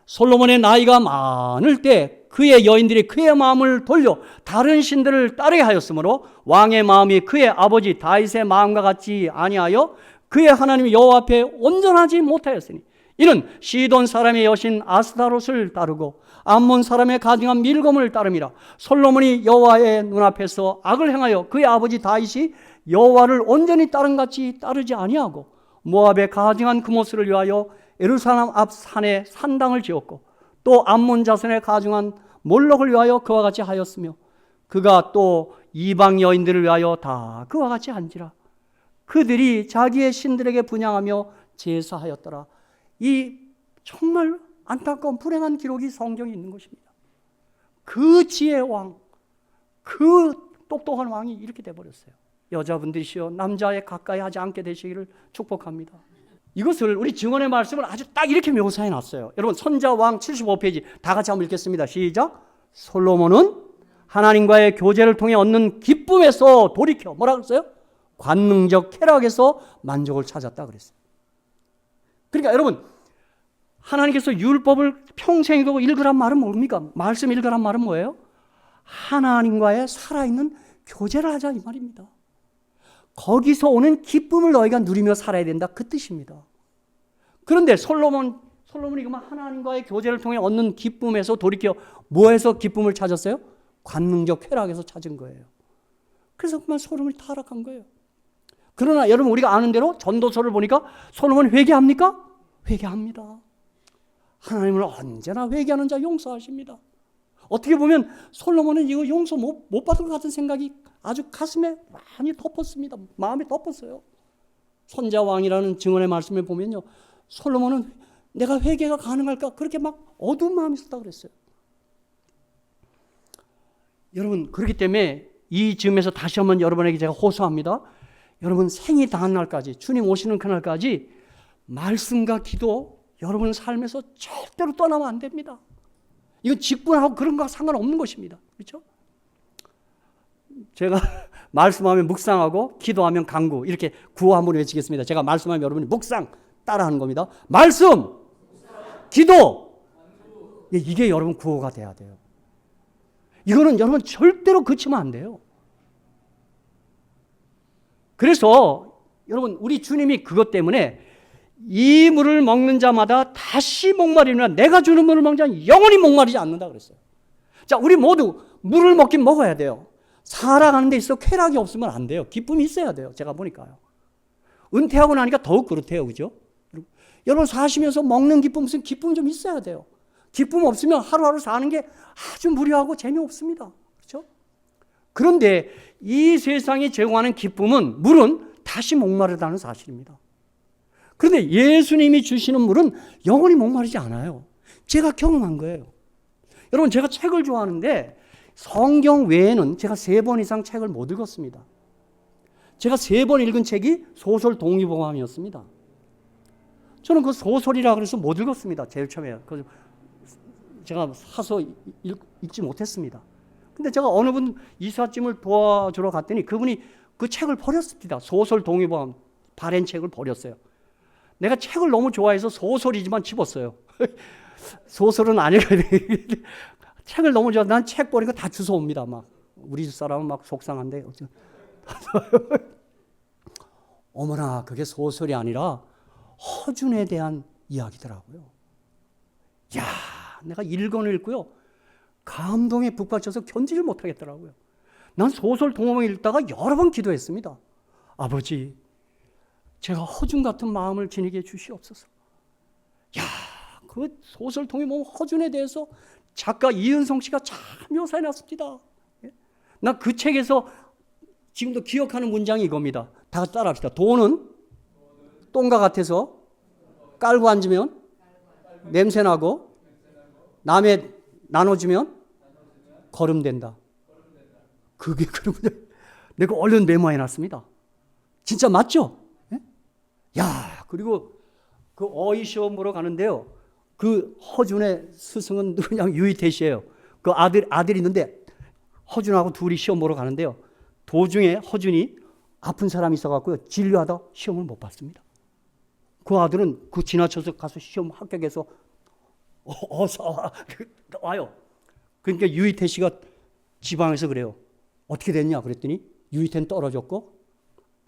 [SPEAKER 1] 솔로몬의 나이가 많을 때 그의 여인들이 그의 마음을 돌려 다른 신들을 따르게 하였으므로 왕의 마음이 그의 아버지 다윗의 마음과 같지 아니하여 그의 하나님 여호와 앞에 온전하지 못하였으니 이는 시돈 사람의 여신 아스타롯을 따르고 암몬 사람의 가증한 밀검을 따름이라. 솔로몬이 여호와의 눈앞에서 악을 행하여 그의 아버지 다윗이 여호와를 온전히 따른 같이 따르지 아니하고 모압의 가증한 금오스를 위하여 예루살렘 앞 산에 산당을 지었고 또 암몬 자손의 가증한 몰록을 위하여 그와 같이 하였으며 그가 또 이방 여인들을 위하여 다 그와 같이 한지라. 그들이 자기의 신들에게 분향하며 제사하였더라. 이 정말 안타까운 불행한 기록이 성경에 있는 것입니다. 그 지혜의 왕, 그 똑똑한 왕이 이렇게 돼버렸어요. 여자분들이시여 남자에 가까이 하지 않게 되시기를 축복합니다. 이것을 우리 증언의 말씀을 아주 딱 이렇게 묘사해 놨어요. 여러분, 선자왕 75페이지 다 같이 한번 읽겠습니다. 시작. 솔로몬은 하나님과의 교제를 통해 얻는 기쁨에서 돌이켜 뭐라 그랬어요? 관능적 쾌락에서 만족을 찾았다 그랬어요. 그러니까 여러분, 하나님께서 율법을 평생 읽으란 말은 뭡니까? 말씀 읽으란 말은 뭐예요? 하나님과의 살아있는 교제를 하자 이 말입니다. 거기서 오는 기쁨을 너희가 누리며 살아야 된다 그 뜻입니다. 그런데 솔로몬이 그만 하나님과의 교제를 통해 얻는 기쁨에서 돌이켜 뭐에서 기쁨을 찾았어요? 관능적 쾌락에서 찾은 거예요. 그래서 그만 솔로몬이 타락한 거예요. 그러나 여러분, 우리가 아는 대로 전도서를 보니까 솔로몬이 회개합니까? 회개합니다. 하나님을 언제나 회개하는 자 용서하십니다. 어떻게 보면 솔로몬은 이거 용서 못 받을 것 같은 생각이 아주 가슴에 많이 덮었습니다. 마음에 덮었어요. 선자왕이라는 증언의 말씀에 보면요, 솔로몬은 내가 회개가 가능할까 그렇게 막 어두운 마음이 있었다 그랬어요. 여러분, 그렇기 때문에 이 즈음에서 다시 한번 여러분에게 제가 호소합니다. 여러분 생이 다한 날까지, 주님 오시는 그날까지 말씀과 기도 여러분 삶에서 절대로 떠나면 안 됩니다. 이건 직분하고 그런 거와 상관없는 것입니다. 그렇죠? 제가 말씀하면 묵상하고 기도하면 강구, 이렇게 구호 한번 외치겠습니다. 제가 말씀하면 여러분이 묵상 따라하는 겁니다. 말씀, 기도. 이게 여러분 구호가 돼야 돼요. 이거는 여러분 절대로 그치면 안 돼요. 그래서 여러분 우리 주님이 그것 때문에 이 물을 먹는 자마다 다시 목마르리라. 내가 주는 물을 먹는 자는 영원히 목마르지 않는다 그랬어요. 자, 우리 모두 물을 먹긴 먹어야 돼요. 살아가는 데 있어 쾌락이 없으면 안 돼요. 기쁨이 있어야 돼요. 제가 보니까요. 은퇴하고 나니까 더욱 그렇대요. 그죠? 여러분 사시면서 먹는 기쁨, 무슨 기쁨 좀 있어야 돼요. 기쁨 없으면 하루하루 사는 게 아주 무료하고 재미없습니다. 그렇죠? 그런데 이 세상이 제공하는 기쁨은, 물은 다시 목마르다는 사실입니다. 그런데 예수님이 주시는 물은 영원히 목마르지 않아요. 제가 경험한 거예요. 여러분 제가 책을 좋아하는데 성경 외에는 제가 3번 이상 책을 못 읽었습니다. 제가 3번 읽은 책이 소설 동의보감이었습니다. 저는 그 소설이라 그래서 못 읽었습니다. 제일 처음에. 제가 사서 읽지 못했습니다. 근데 제가 어느 분 이삿짐을 도와주러 갔더니 그분이 그 책을 버렸습니다. 소설 동의보감 발행 책을 버렸어요. 내가 책을 너무 좋아해서 소설이지만 집었어요. 소설은 아니거든요. 책을 너무 좋아해서 난 책 버리고 다 주워옵니다. 막 우리 집 사람은 막 속상한데 어머나, 그게 소설이 아니라 허준에 대한 이야기더라고요. 야, 내가 읽어는 읽고요, 감동에 북받쳐서 견디질 못하겠더라고요. 난 소설 동화를 읽다가 여러 번 기도했습니다. 아버지, 제가 허준 같은 마음을 지니게 해주시옵소서. 야, 그 소설 통해 보면 허준에 대해서 작가 이은성 씨가 참 묘사해놨습니다. 나 그 책에서 지금도 기억하는 문장이 이겁니다. 다 같이 따라합시다. 돈은 똥과 같아서 깔고 앉으면 냄새나고 남의 나눠주면 거름된다. 그게 그런 문장. 내가 얼른 메모해놨습니다. 진짜 맞죠? 야, 그리고 그 어휘 시험 보러 가는데요. 그 허준의 스승은 누구냐? 유희태 씨예요. 그 아들이 있는데 허준하고 둘이 시험 보러 가는데요. 도중에 허준이 아픈 사람이 있어갖고요, 진료하다 시험을 못 봤습니다. 그 아들은 그 지나쳐서 가서 시험 합격해서 어서 와요. 그러니까 유희태 씨가 지방에서 그래요. 어떻게 됐냐 그랬더니 유희태는 떨어졌고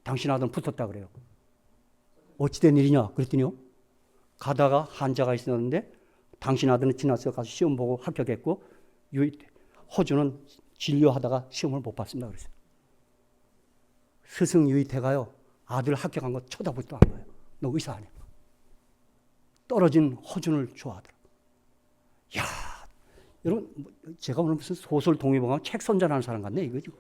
[SPEAKER 1] 당신 아들은 붙었다 그래요. 어찌된 일이냐 그랬더니요, 가다가 환자가 있었는데 당신 아들은 지나서 가서 시험 보고 합격했고 허준은 진료하다가 시험을 못 봤습니다 그랬어요. 스승 유희태가요, 아들 합격한 거 쳐다보지도 않아요. 너 의사 아니야. 떨어진 허준을 좋아하더라. 야, 여러분, 제가 오늘 무슨 소설 동의보감 책 선전하는 사람 같네 이거죠.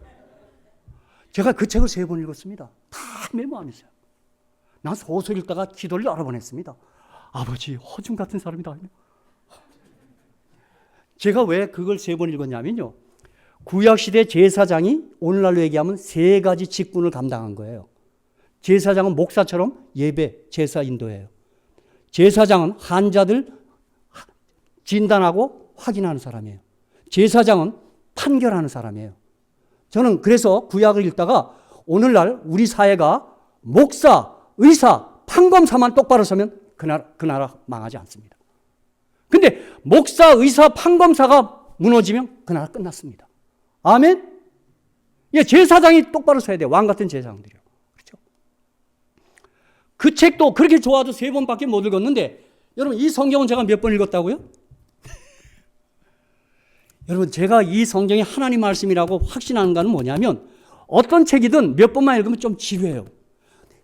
[SPEAKER 1] 제가 그 책을 3번 읽었습니다. 다 메모 안 했어요. 난 소설 읽다가 기도를 여러 번 했습니다. 아버지, 허준 같은 사람이다. 제가 왜 그걸 3번 읽었냐면요, 구약시대 제사장이 오늘날로 얘기하면 3가지 직분을 감당한 거예요. 제사장은 목사처럼 예배, 제사 인도해요. 제사장은 환자들 진단하고 확인하는 사람이에요. 제사장은 판결하는 사람이에요. 저는 그래서 구약을 읽다가 오늘날 우리 사회가 목사, 의사, 판검사만 똑바로 서면 그 나라 망하지 않습니다. 근데 목사, 의사, 판검사가 무너지면 그 나라 끝났습니다. 아멘? 예, 제사장이 똑바로 서야 돼요. 왕 같은 제사장들이요. 그렇죠? 그 책도 그렇게 좋아도 3번밖에 못 읽었는데, 여러분 이 성경은 제가 몇 번 읽었다고요? 여러분, 제가 이 성경이 하나님 말씀이라고 확신하는 건 뭐냐면, 어떤 책이든 몇 번만 읽으면 좀 지루해요.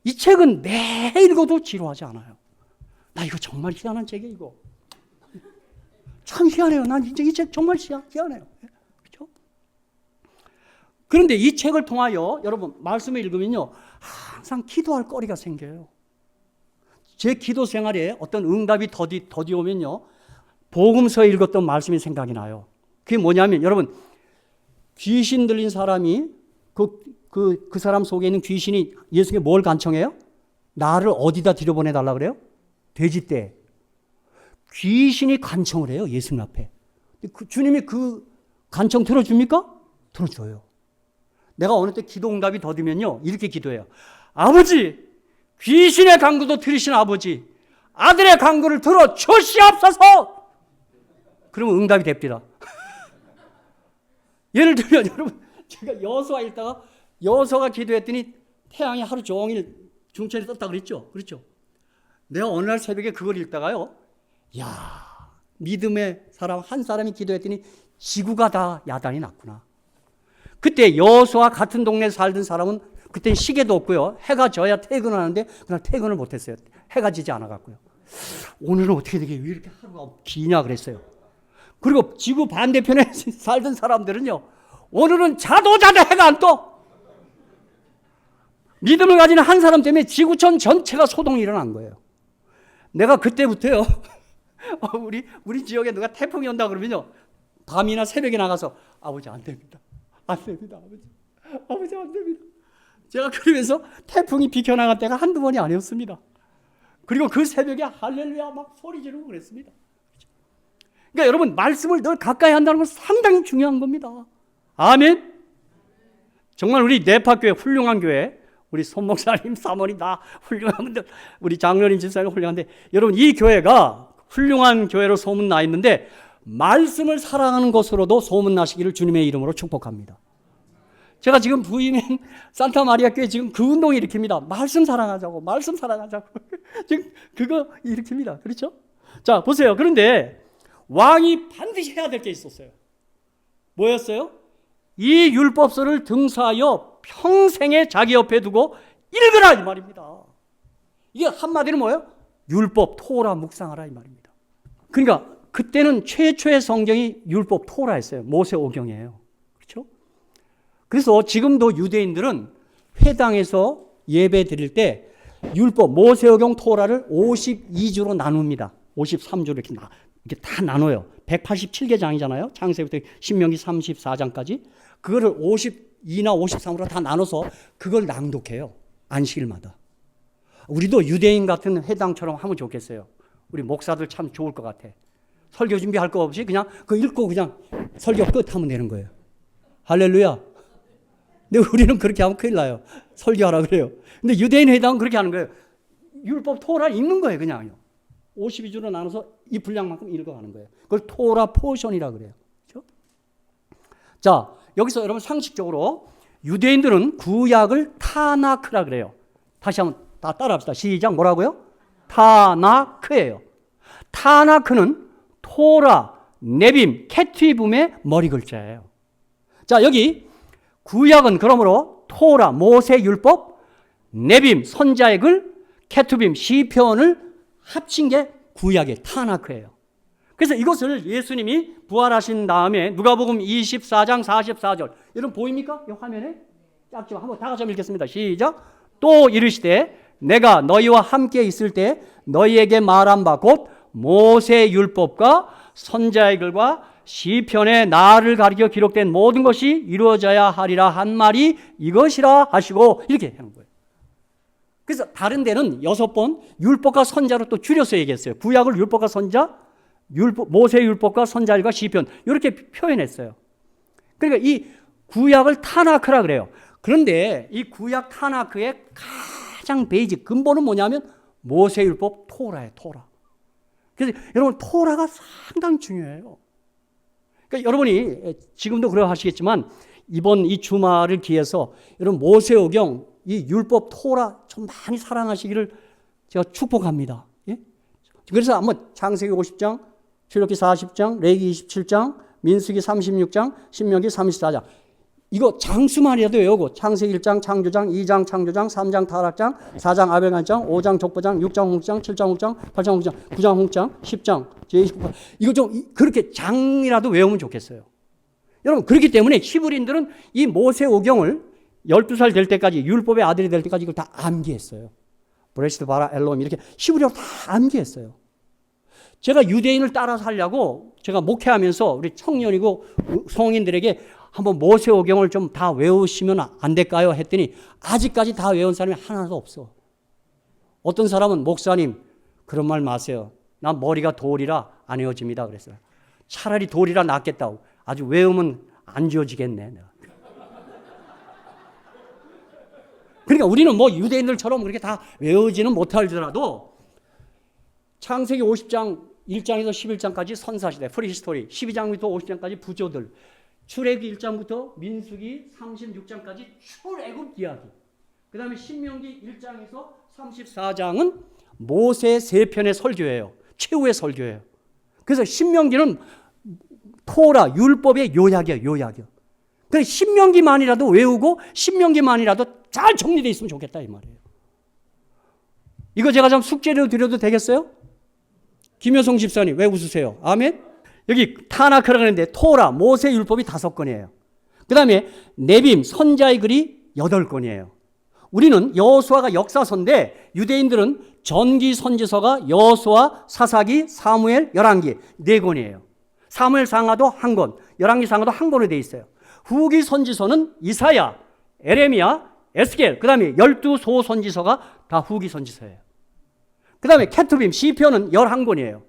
[SPEAKER 1] 이 책은 매 읽어도 지루하지 않아요. 나 이거 정말 희한한 책이에요, 이거. 참 희한해요. 난 진짜 이 책 정말 희한해요. 그렇죠? 그런데 이 책을 통하여 여러분 말씀을 읽으면요, 항상 기도할 거리가 생겨요. 제 기도 생활에 어떤 응답이 더디 오면요, 복음서에 읽었던 말씀이 생각이 나요. 그게 뭐냐면, 여러분, 귀신 들린 사람이 그 사람 속에 있는 귀신이 예수님께 뭘 간청해요? 나를 어디다 들여보내달라 그래요? 돼지떼. 귀신이 간청을 해요, 예수님 앞에. 주님이 그 간청 들어줍니까? 들어줘요. 내가 어느 때 기도 응답이 더디면요, 이렇게 기도해요. 아버지, 귀신의 간구도 들으신 아버지, 아들의 간구를 들어 주시옵소서. 그러면 응답이 됩니다. 예를 들면 여러분, 제가 여호수아 읽다가 여호수아가 기도했더니 태양이 하루 종일 중천에 떴다 그랬죠. 그렇죠? 내가 어느 날 새벽에 그걸 읽다가요, 야, 믿음의 사람 한 사람이 기도했더니 지구가 다 야단이 났구나. 그때 여호수아 같은 동네에 살던 사람은 그때는 시계도 없고요, 해가 져야 퇴근하는데 그날 퇴근을 못했어요. 해가 지지 않아갖고요. 오늘은 어떻게 되게 왜 이렇게 하루가 기냐 그랬어요. 그리고 지구 반대편에 살던 사람들은요, 오늘은 자도 해가 안 떠. 믿음을 가지는 한 사람 때문에 지구촌 전체가 소동이 일어난 거예요. 내가 그때부터요, 우리 지역에 누가 태풍이 온다 그러면요, 밤이나 새벽에 나가서 아버지 안 됩니다. 안 됩니다. 아버지 안 됩니다. 제가 그러면서 태풍이 비켜나간 때가 한두 번이 아니었습니다. 그리고 그 새벽에 할렐루야 막 소리 지르고 그랬습니다. 그러니까 여러분, 말씀을 늘 가까이 한다는 건 상당히 중요한 겁니다. 아멘. 정말 우리 네파교회 훌륭한 교회, 우리 손 목사님, 사모님 다 훌륭한 분들, 우리 장로님, 집사님 훌륭한데, 여러분 이 교회가 훌륭한 교회로 소문나 있는데 말씀을 사랑하는 것으로도 소문나시기를 주님의 이름으로 축복합니다. 제가 지금 부임인 산타마리아 교회 지금 그 운동을 일으킵니다. 말씀 사랑하자고, 말씀 사랑하자고. 지금 그거 일으킵니다. 그렇죠? 자, 보세요. 그런데 왕이 반드시 해야 될 게 있었어요. 뭐였어요? 이 율법서를 등사하여 평생에 자기 옆에 두고 읽으라 이 말입니다. 이게 한마디로 뭐예요? 율법, 토라 묵상하라 이 말입니다. 그러니까 그때는 최초의 성경이 율법 토라였어요. 모세오경이에요. 그렇죠? 그래서 지금도 유대인들은 회당에서 예배 드릴 때 율법, 모세오경 토라를 52주로 나눕니다. 53주로 이렇게 다 나눠요. 187개 장이잖아요. 창세기부터 신명기 34장까지. 그거를 52나 53으로 다 나눠서 그걸 낭독해요. 안식일마다. 우리도 유대인 같은 회당처럼 하면 좋겠어요. 우리 목사들 참 좋을 것 같아. 설교 준비할 거 없이 그냥 그거 읽고 그냥 설교 끝하면 되는 거예요. 할렐루야. 근데 우리는 그렇게 하면 큰일 나요. 설교하라 그래요. 근데 유대인 회당은 그렇게 하는 거예요. 율법 토라 읽는 거예요. 그냥요. 52주로 나눠서 이 분량만큼 읽어가는 거예요. 그걸 토라 포션이라 그래요. 그렇죠? 자, 여기서 여러분 상식적으로 유대인들은 구약을 타나크라 그래요. 다시 한번 다 따라합시다. 시작. 뭐라고요? 타나크예요. 타나크는 토라, 네빔, 케투빔의 머리 글자예요. 자, 여기 구약은 그러므로 토라, 모세 율법, 네빔, 선자의 글, 케투빔, 시편을 합친 게 구약의 타나크예요. 그래서 이것을 예수님이 부활하신 다음에 누가복음 24장 44절, 여러분 보입니까? 이 화면에? 작지만 한번 다 같이 읽겠습니다. 시작. 또 이르시되 내가 너희와 함께 있을 때 너희에게 말한 바 곧 모세 율법과 선자의 글과 시편에 나를 가리켜 기록된 모든 것이 이루어져야 하리라 한 말이 이것이라 하시고, 이렇게 하는 거예요. 그래서 다른 데는 6번 율법과 선자로 또 줄여서 얘기했어요. 구약을 율법과 선자, 모세 율법과 선자일과 시편, 이렇게 표현했어요. 그러니까 이 구약을 타나크라 그래요. 그런데 이 구약 타나크의 가장 베이직 근본은 뭐냐면 모세 율법 토라예요. 토라. 그래서 여러분 토라가 상당히 중요해요. 그러니까 여러분이 지금도 그러하시겠지만 이번 이 주말을 기해서 여러분 모세오경 이 율법 토라 좀 많이 사랑하시기를 제가 축복합니다. 예? 그래서 한번 창세기 50장, 출애굽기 40장, 레위기 27장, 민수기 36장, 신명기 34장. 이거 장수만이라도 외우고 창세기 1장 창조장, 2장 창조장, 3장 타락장, 4장 아벨간장, 5장 족보장, 6장 홍장, 7장 홍장, 8장 홍장, 9장 홍장, 10장 제29장. 이거 좀 그렇게 장이라도 외우면 좋겠어요. 여러분 그렇기 때문에 히브리인들은 이 모세오경을 12살 될 때까지, 율법의 아들이 될 때까지 이걸 다 암기했어요. 브레시드 바라 엘롬 이렇게 히브리어 다 암기했어요. 제가 유대인을 따라 살려고 제가 목회하면서 우리 청년이고 성인들에게 한번 모세오경을 좀 다 외우시면 안 될까요? 했더니 아직까지 다 외운 사람이 하나도 없어. 어떤 사람은 목사님 그런 말 마세요. 난 머리가 돌이라 안 외워집니다. 그랬어요. 차라리 돌이라 낫겠다고. 아주 외우면 안 지워지겠네. 내가. 그러니까 우리는 뭐 유대인들처럼 그렇게 다 외우지는 못하더라도 창세기 50장 1장에서 11장까지 선사시대, 프리히스토리, 12장부터 50장까지 부조들, 출애굽기 1장부터 민수기 36장까지 출애굽 이야기, 그 다음에 신명기 1장에서 34장은 모세 3편의 설교예요. 최후의 설교예요. 그래서 신명기는 토라, 율법의 요약이에요. 요약이요. 그래서 신명기만이라도 외우고 신명기만이라도 잘 정리되어 있으면 좋겠다 이 말이에요. 이거 제가 좀 숙제로 드려도 되겠어요? 김효성 집사님 왜 웃으세요? 아멘? 여기 타나크라고 하는데 토라, 모세 율법이 5권이에요. 그 다음에 네빔, 선자의 글이 8권이에요. 우리는 여호수아가 역사서인데 유대인들은 전기 선지서가 여호수아, 사사기, 사무엘, 열왕기 4권이에요. 사무엘 상하도 1권, 열왕기 상하도 1권으로 되어 있어요. 후기 선지서는 이사야, 에레미야, 에스겔, 그 다음에 12소 선지서가 다 후기 선지서예요. 그 다음에 케투빔, 시편은 11권이에요.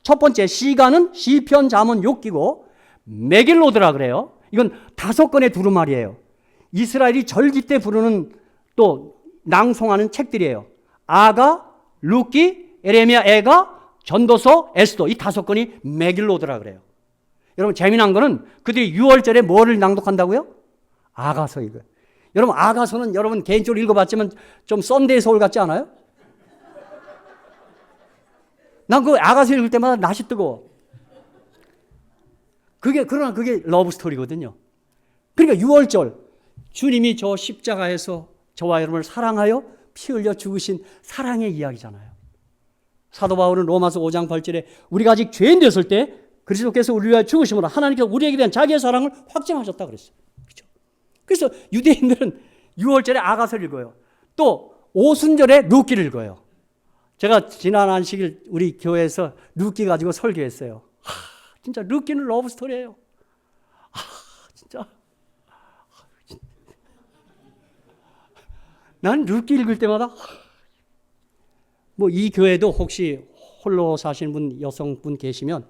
[SPEAKER 1] 첫 번째 시가는 시편, 잠언, 욥기고 메길로드라 그래요. 이건 5권의 두루마리예요. 이스라엘이 절기 때 부르는 또 낭송하는 책들이에요. 아가, 룻기, 에레미야, 에가, 전도서, 에스도 이 5권이 메길로드라 그래요. 여러분 재미난 거는 그들이 6월절에 뭐를 낭독한다고요? 아가서 이거. 여러분 아가서는 여러분 개인적으로 읽어봤지만 좀 썬데이 서울 같지 않아요? 난 그 아가서 읽을 때마다 낯이 뜨거워. 그러나 그게 러브 스토리거든요. 그러니까 6월절 주님이 저 십자가에서 저와 여러분을 사랑하여 피 흘려 죽으신 사랑의 이야기잖아요. 사도 바울은 로마서 5장 8절에 우리가 아직 죄인 되었을 때 그리스도께서 우리를 위하여 죽으심으로 하나님께서 우리에게 대한 자기의 사랑을 확증하셨다 그랬어요. 그렇죠? 그래서 유대인들은 6월절에 아가서를 읽어요. 또 오순절에 룻기를 읽어요. 제가 지난 안식일 우리 교회에서 룻기 가지고 설교했어요. 진짜 룻기는 러브 스토리예요. 진짜. 난 룻기 읽을 때마다 뭐 이 교회도 혹시 홀로 사시는 분 여성분 계시면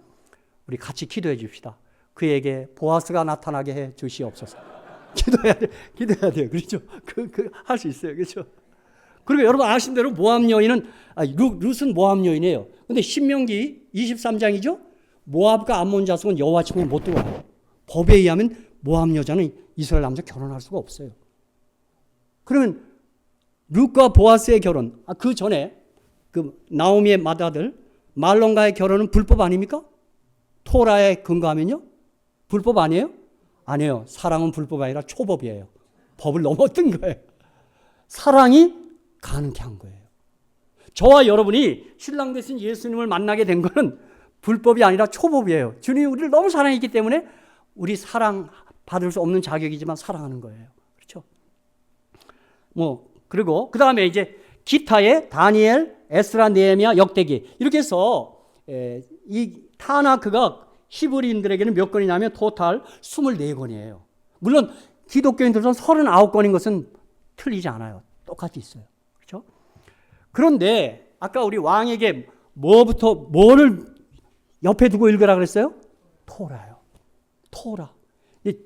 [SPEAKER 1] 우리 같이 기도해 줍시다. 그에게 보아스가 나타나게 해 주시옵소서. 기도해야 돼요. 그렇죠? 할 수 있어요. 그렇죠? 그리고 여러분 아시는 대로 모압 여인은 룻은 모압 여인이에요. 근데 신명기 23장이죠? 모압과 암몬 자손은 여호와 층에 못 들어와요. 법에 의하면 모압 여자는 이스라엘 남자 결혼할 수가 없어요. 그러면 룻과 보아스의 결혼, 그 전에 그 나오미의 맏아들 말론과의 결혼은 불법 아닙니까? 토라에 근거하면요? 불법 아니에요? 아니에요. 사랑은 불법이 아니라 초법이에요. 법을 넘었던 거예요. 사랑이 가능케 한 거예요. 저와 여러분이 신랑 되신 예수님을 만나게 된 거는 불법이 아니라 초법이에요. 주님이 우리를 너무 사랑했기 때문에 우리 사랑 받을 수 없는 자격이지만 사랑하는 거예요. 그렇죠? 그리고 그 다음에 이제 기타의 다니엘, 에스라, 느헤미야, 역대기 이렇게 해서 이 타나크가 히브리인들에게는 몇 권이냐면 토탈 24권이에요. 물론 기독교인들은 39권인 것은 틀리지 않아요. 똑같이 있어요. 그렇죠? 그런데 아까 우리 왕에게 뭐를 옆에 두고 읽으라 그랬어요? 토라요. 토라.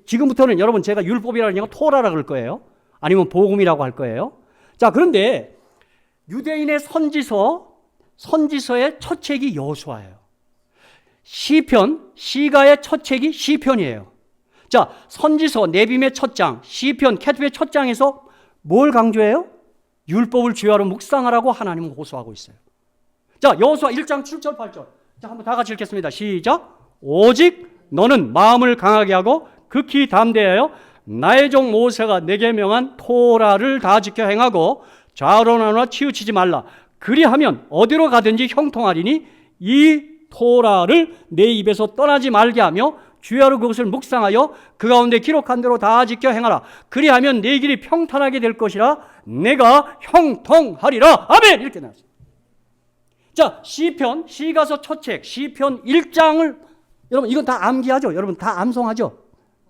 [SPEAKER 1] 지금부터는 여러분 제가 율법이라는 얘기가 토라라 그럴 거예요. 아니면 복음이라고 할 거예요. 자, 그런데 유대인의 선지서의 첫 책이 여호수아예요. 시편, 시가의 첫 책이 시편이에요. 자, 선지서, 네빔의 첫 장, 시편, 케투의 첫 장에서 뭘 강조해요? 율법을 주야로 묵상하라고 하나님은 호소하고 있어요. 자, 여호수아 1장 7절 8절. 자, 한번 다 같이 읽겠습니다. 시작. 오직 너는 마음을 강하게 하고 극히 담대하여 나의 종 모세가 내게 명한 토라를 다 지켜 행하고 좌우로 나누어 치우치지 말라. 그리하면 어디로 가든지 형통하리니 이 토라를 내 입에서 떠나지 말게 하며 주야로 그것을 묵상하여 그 가운데 기록한 대로 다 지켜 행하라. 그리하면 내 길이 평탄하게 될 것이라. 내가 형통하리라. 아멘. 이렇게 나왔어요. 자, 시편, 시가서 첫 책, 시편 1장을 여러분 이건 다 암기하죠? 여러분 다 암송하죠?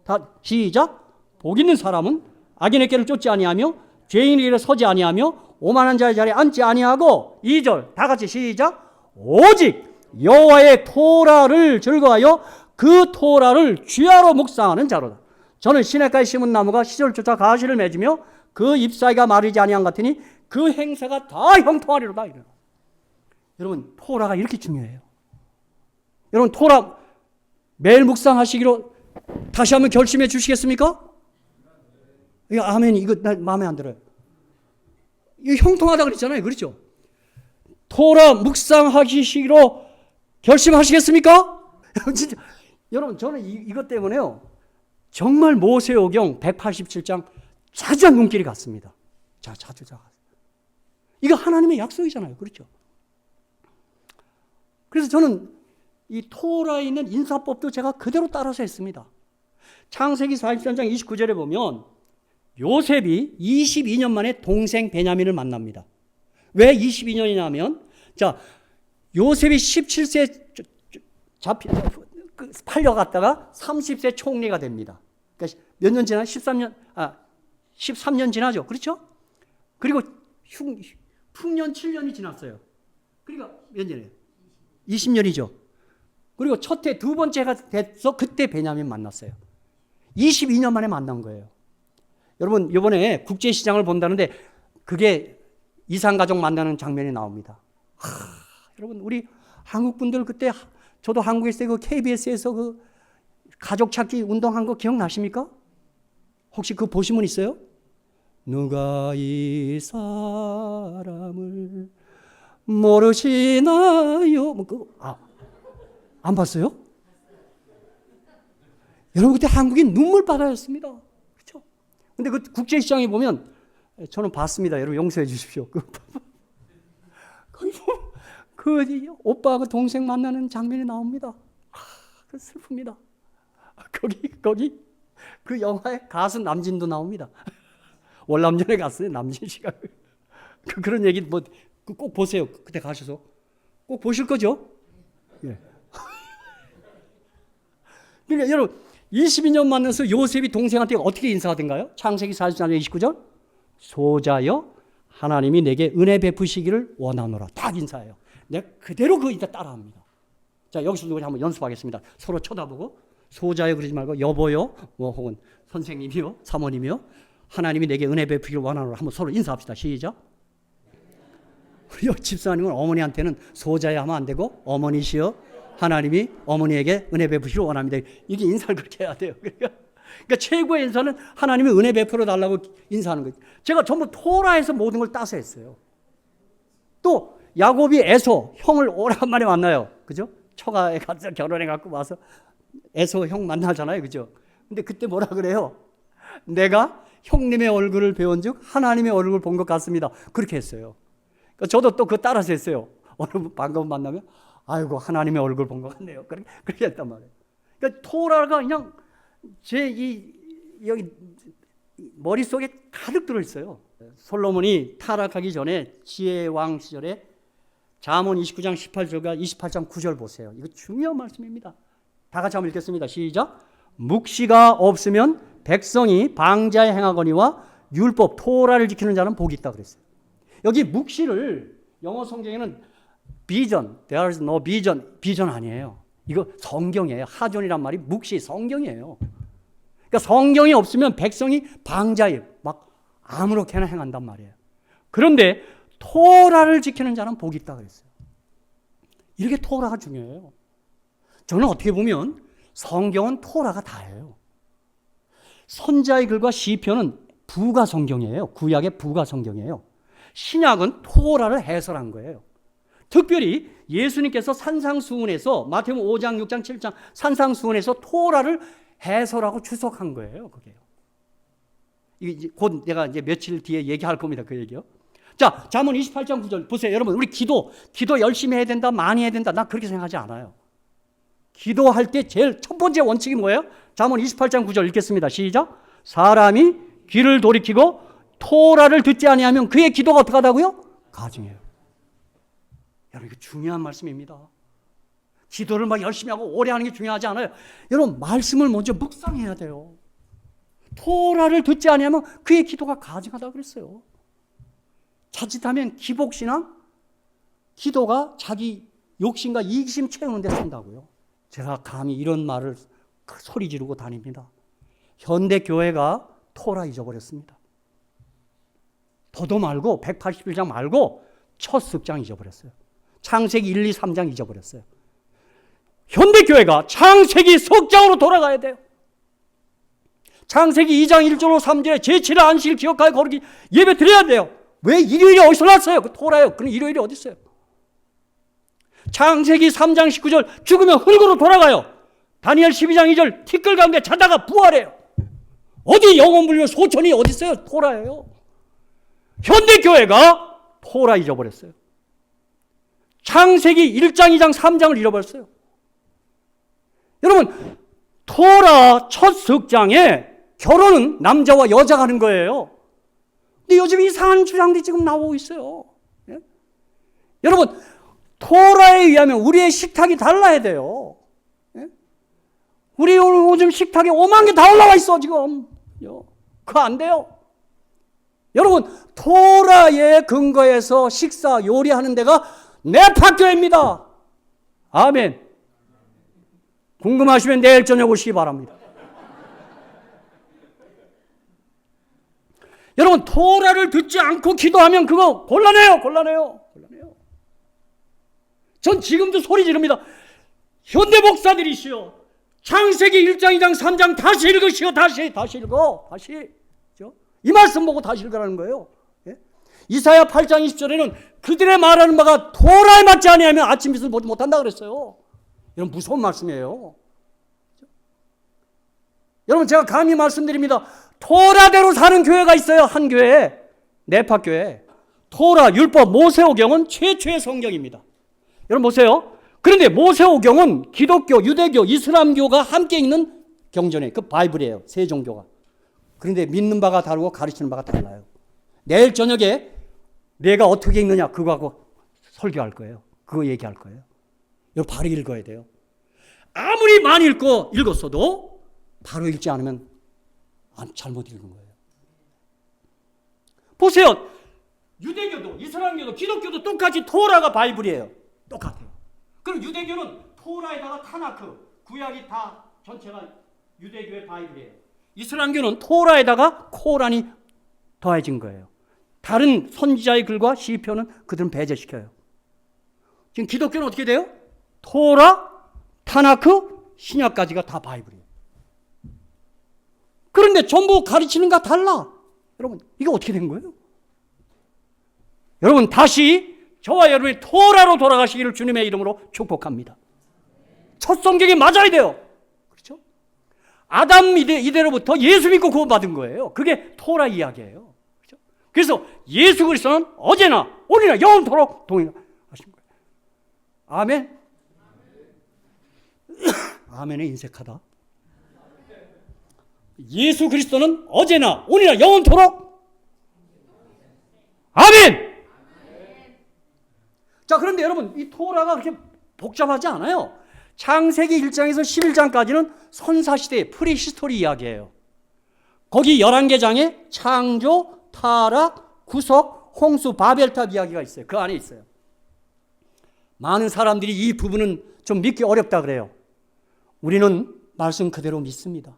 [SPEAKER 1] 다 시작. 복 있는 사람은 악인의 길을 쫓지 아니하며 죄인의 길에 서지 아니하며 오만한 자의 자리에 앉지 아니하고 2절 다 같이 시작. 오직 여호와의 토라를 즐거워하여 그 토라를 주야로 묵상하는 자로다. 저는 시냇가에 심은 나무가 시절 쫓아 가시를 맺으며 그 잎사귀가 마르지 아니한 같으니 그 행사가 다 형통하리로다. 여러분, 토라가 이렇게 중요해요. 여러분, 토라 매일 묵상하시기로 다시 한번 결심해 주시겠습니까? 이거 아멘. 이거 나 마음에 안 들어요. 이거 형통하다 그랬잖아요. 그렇죠? 토라 묵상하시기로 결심하시겠습니까? 진짜 여러분, 저는 이것 때문에요. 정말 모세오경 187장 자주 한 눈길이 갔습니다. 자주. 이거 하나님의 약속이잖아요. 그렇죠? 그래서 저는 이 토라에 있는 인사법도 제가 그대로 따라서 했습니다. 창세기 43장 29절에 보면 요셉이 22년 만에 동생 베냐민을 만납니다. 왜 22년이냐면, 자, 요셉이 17세 팔려갔다가 30세 총리가 됩니다. 그러니까 몇 년 지나? 13년 지나죠. 그렇죠? 그리고 풍년 7년이 지났어요. 그러니까 몇 년이에요? 20년이죠. 그리고 첫 해 두 번째가 돼서 그때 베냐민 만났어요. 22년 만에 만난 거예요. 여러분, 이번에 국제시장을 본다는데 그게 이산가족 만나는 장면이 나옵니다. 여러분, 우리 한국 분들 그때 저도 한국에 있을 때 그 KBS에서 그 가족 찾기 운동한 거 기억나십니까? 혹시 그거 보신 분 있어요? 누가 이 사람을 모르시나요? 안 봤어요? 여러분, 그때 한국이 눈물바다였습니다. 그렇죠? 근데 그 국제시장에 보면 저는 봤습니다. 여러분, 용서해 주십시오. 거기 보면 그 오빠 그 동생 만나는 장면이 나옵니다. 그 슬픕니다. 거기 그 영화에 가수 남진도 나옵니다. 월남전에 갔어요. 남진 씨가. 그런 얘기 꼭 보세요. 그때 가셔서 꼭 보실 거죠? 예. 그러니까 여러분, 22년 만나서 요셉이 동생한테 어떻게 인사하던가요? 창세기 44장 29절. 소자여, 하나님이 내게 은혜 베푸시기를 원하노라. 딱 인사해요. 내가 그대로 그 인사 따라합니다. 자, 여기서 우리 한번 연습하겠습니다. 서로 쳐다보고, 소자여 그러지 말고 여보요, 혹은 선생님이요, 사모님이요, 하나님이 내게 은혜 베푸기를 원하노라. 한번 서로 인사합시다. 시작. 우리 집사님은 어머니한테는 소자여 하면 안 되고, 어머니시여, 하나님이 어머니에게 은혜 베푸시기를 원합니다. 이게 인사를 그렇게 해야 돼요. 그러니까 최고의 인사는 하나님이 은혜 베풀어 달라고 인사하는 거죠. 제가 전부 토라에서 모든 걸 따서 했어요. 또 야곱이 에서 형을 오랜만에 만나요. 그죠? 처가에 가서 결혼해 갖고 와서 에서 형 만나잖아요. 그죠? 근데 그때 뭐라 그래요? 내가 형님의 얼굴을 배운즉 하나님의 얼굴을 본 것 같습니다. 그렇게 했어요. 그러니까 저도 또 그거 따라서 했어요. 어느 분 반가운 만나면 아이고 하나님의 얼굴 본 것 같네요. 그렇게 했단 말이에요. 그러니까 토라가 그냥 여기 머릿속에 가득 들어있어요. 솔로몬이 타락하기 전에 지혜왕 시절에 잠언 29장 18절과 28장 9절 보세요. 이거 중요한 말씀입니다. 다 같이 한번 읽겠습니다. 시작. 묵시가 없으면 백성이 방자에 행하거니와 율법 토라를 지키는 자는 복이 있다 그랬어요. 여기 묵시를 영어 성경에는 비전, there is no vision, 비전 아니에요. 이거 성경이에요. 하존이란 말이 묵시 성경이에요. 그러니까 성경이 없으면 백성이 방자에 막 아무렇게나 행한단 말이에요. 그런데 토라를 지키는 자는 복이 있다 그랬어요. 이렇게 토라가 중요해요. 저는 어떻게 보면 성경은 토라가 다예요. 선자의 글과 시편은 부가 성경이에요. 구약의 부가 성경이에요. 신약은 토라를 해설한 거예요. 특별히 예수님께서 산상수훈에서 마태복음 5장, 6장, 7장 산상수훈에서 토라를 해설하고 주석한 거예요. 그게요. 이게 곧 내가 이제 며칠 뒤에 얘기할 겁니다. 그 얘기요. 자, 잠언 28장 9절 보세요. 여러분, 우리 기도 열심히 해야 된다, 많이 해야 된다. 난 그렇게 생각하지 않아요. 기도할 때 제일 첫 번째 원칙이 뭐예요? 잠언 28장 9절 읽겠습니다. 시작. 사람이 귀를 돌이키고 토라를 듣지 아니하면 그의 기도가 어떻게 하다고요? 가증해요. 여러분, 이거 중요한 말씀입니다. 기도를 막 열심히 하고 오래 하는 게 중요하지 않아요. 여러분, 말씀을 먼저 묵상해야 돼요. 토라를 듣지 않으면 그의 기도가 가증하다고 그랬어요. 자칫하면 기복신앙, 기도가 자기 욕심과 이기심 채우는 데 쓴다고요. 제가 감히 이런 말을 소리 지르고 다닙니다. 현대 교회가 토라 잊어버렸습니다. 더도 말고 181장 말고 첫 습장 잊어버렸어요. 창세기 1, 2, 3장 잊어버렸어요. 현대 교회가 창세기 석장으로 돌아가야 돼요. 창세기 2장 1절로 3절에 제7일 안식일 기억하여 거룩히 예배 드려야 돼요. 왜 일요일이 어디서 났어요? 그 토라요. 그럼 일요일이 어디 있어요? 창세기 3장 19절 죽으면 흙으로 돌아가요. 다니엘 12장 2절 티끌 가운데 자다가 부활해요. 어디 영혼 불면 소천이 어디 있어요? 토라예요. 현대교회가 토라 잊어버렸어요. 창세기 1장 2장 3장을 잃어버렸어요. 여러분, 토라 첫 석장에 결혼은 남자와 여자가 하는 거예요. 근데 요즘 이상한 주장들이 지금 나오고 있어요. 예? 여러분, 토라에 의하면 우리의 식탁이 달라야 돼요. 예? 우리 요즘 식탁에 5만 개 다 올라와 있어 지금. 그거 안 돼요. 여러분, 토라의 근거에서 식사 요리하는 데가 냅학교입니다. 아멘. 궁금하시면 내일 저녁 오시기 바랍니다. 여러분, 토라를 듣지 않고 기도하면 그거 곤란해요. 전 지금도 소리 지릅니다. 현대 목사들이시여, 창세기 1장, 2장, 3장 다시 읽으시오. 다시 읽어. 이 말씀 보고 다시 읽으라는 거예요. 예? 이사야 8장 20절에는 그들의 말하는 바가 토라에 맞지 아니하면 아침 빛을 보지 못한다 그랬어요. 이런 무서운 말씀이에요. 여러분, 제가 감히 말씀드립니다. 토라대로 사는 교회가 있어요. 한 교회에. 네파교회. 토라, 율법, 모세오경은 최초의 성경입니다. 여러분 보세요. 그런데 모세오경은 기독교, 유대교, 이슬람교가 함께 있는 경전이에요. 그 바이블이에요. 세 종교가. 그런데 믿는 바가 다르고 가르치는 바가 달라요. 내일 저녁에 내가 어떻게 읽느냐 그거하고 설교할 거예요. 그거 얘기할 거예요. 여러분, 바로 읽어야 돼요. 아무리 많이 읽었어도 바로 읽지 않으면 잘못 읽은 거예요. 보세요. 유대교도 이슬람교도 기독교도 똑같이 토라가 바이블이에요. 똑같아요. 그럼 유대교는 토라에다가 타나크, 구약이 다 전체가 유대교의 바이블이에요. 이슬람교는 토라에다가 코란이 더해진 거예요. 다른 선지자의 글과 시편은 그들은 배제시켜요. 지금 기독교는 어떻게 돼요? 토라, 타나크, 신약까지가 다 바이블이에요. 그런데 전부 가르치는 거 달라. 여러분, 이게 어떻게 된 거예요? 여러분, 다시 저와 여러분이 토라로 돌아가시기를 주님의 이름으로 축복합니다. 첫 성경이 맞아야 돼요. 그렇죠? 아담 이대로부터 예수 믿고 구원받은 거예요. 그게 토라 이야기예요. 그렇죠? 그래서 예수 그리스도는 어제나 오늘이나 영원토록 동일하신 거예요. 아멘. 아멘에 인색하다. 예수 그리스도는 어제나 오늘이나 영원토록. 아멘. 자, 그런데 여러분, 이 토라가 그렇게 복잡하지 않아요. 창세기 1장에서 11장까지는 선사시대의 프리히스토리 이야기예요. 거기 11개장에 창조, 타락, 구속, 홍수, 바벨탑 이야기가 있어요. 그 안에 있어요. 많은 사람들이 이 부분은 좀 믿기 어렵다 그래요. 우리는 말씀 그대로 믿습니다.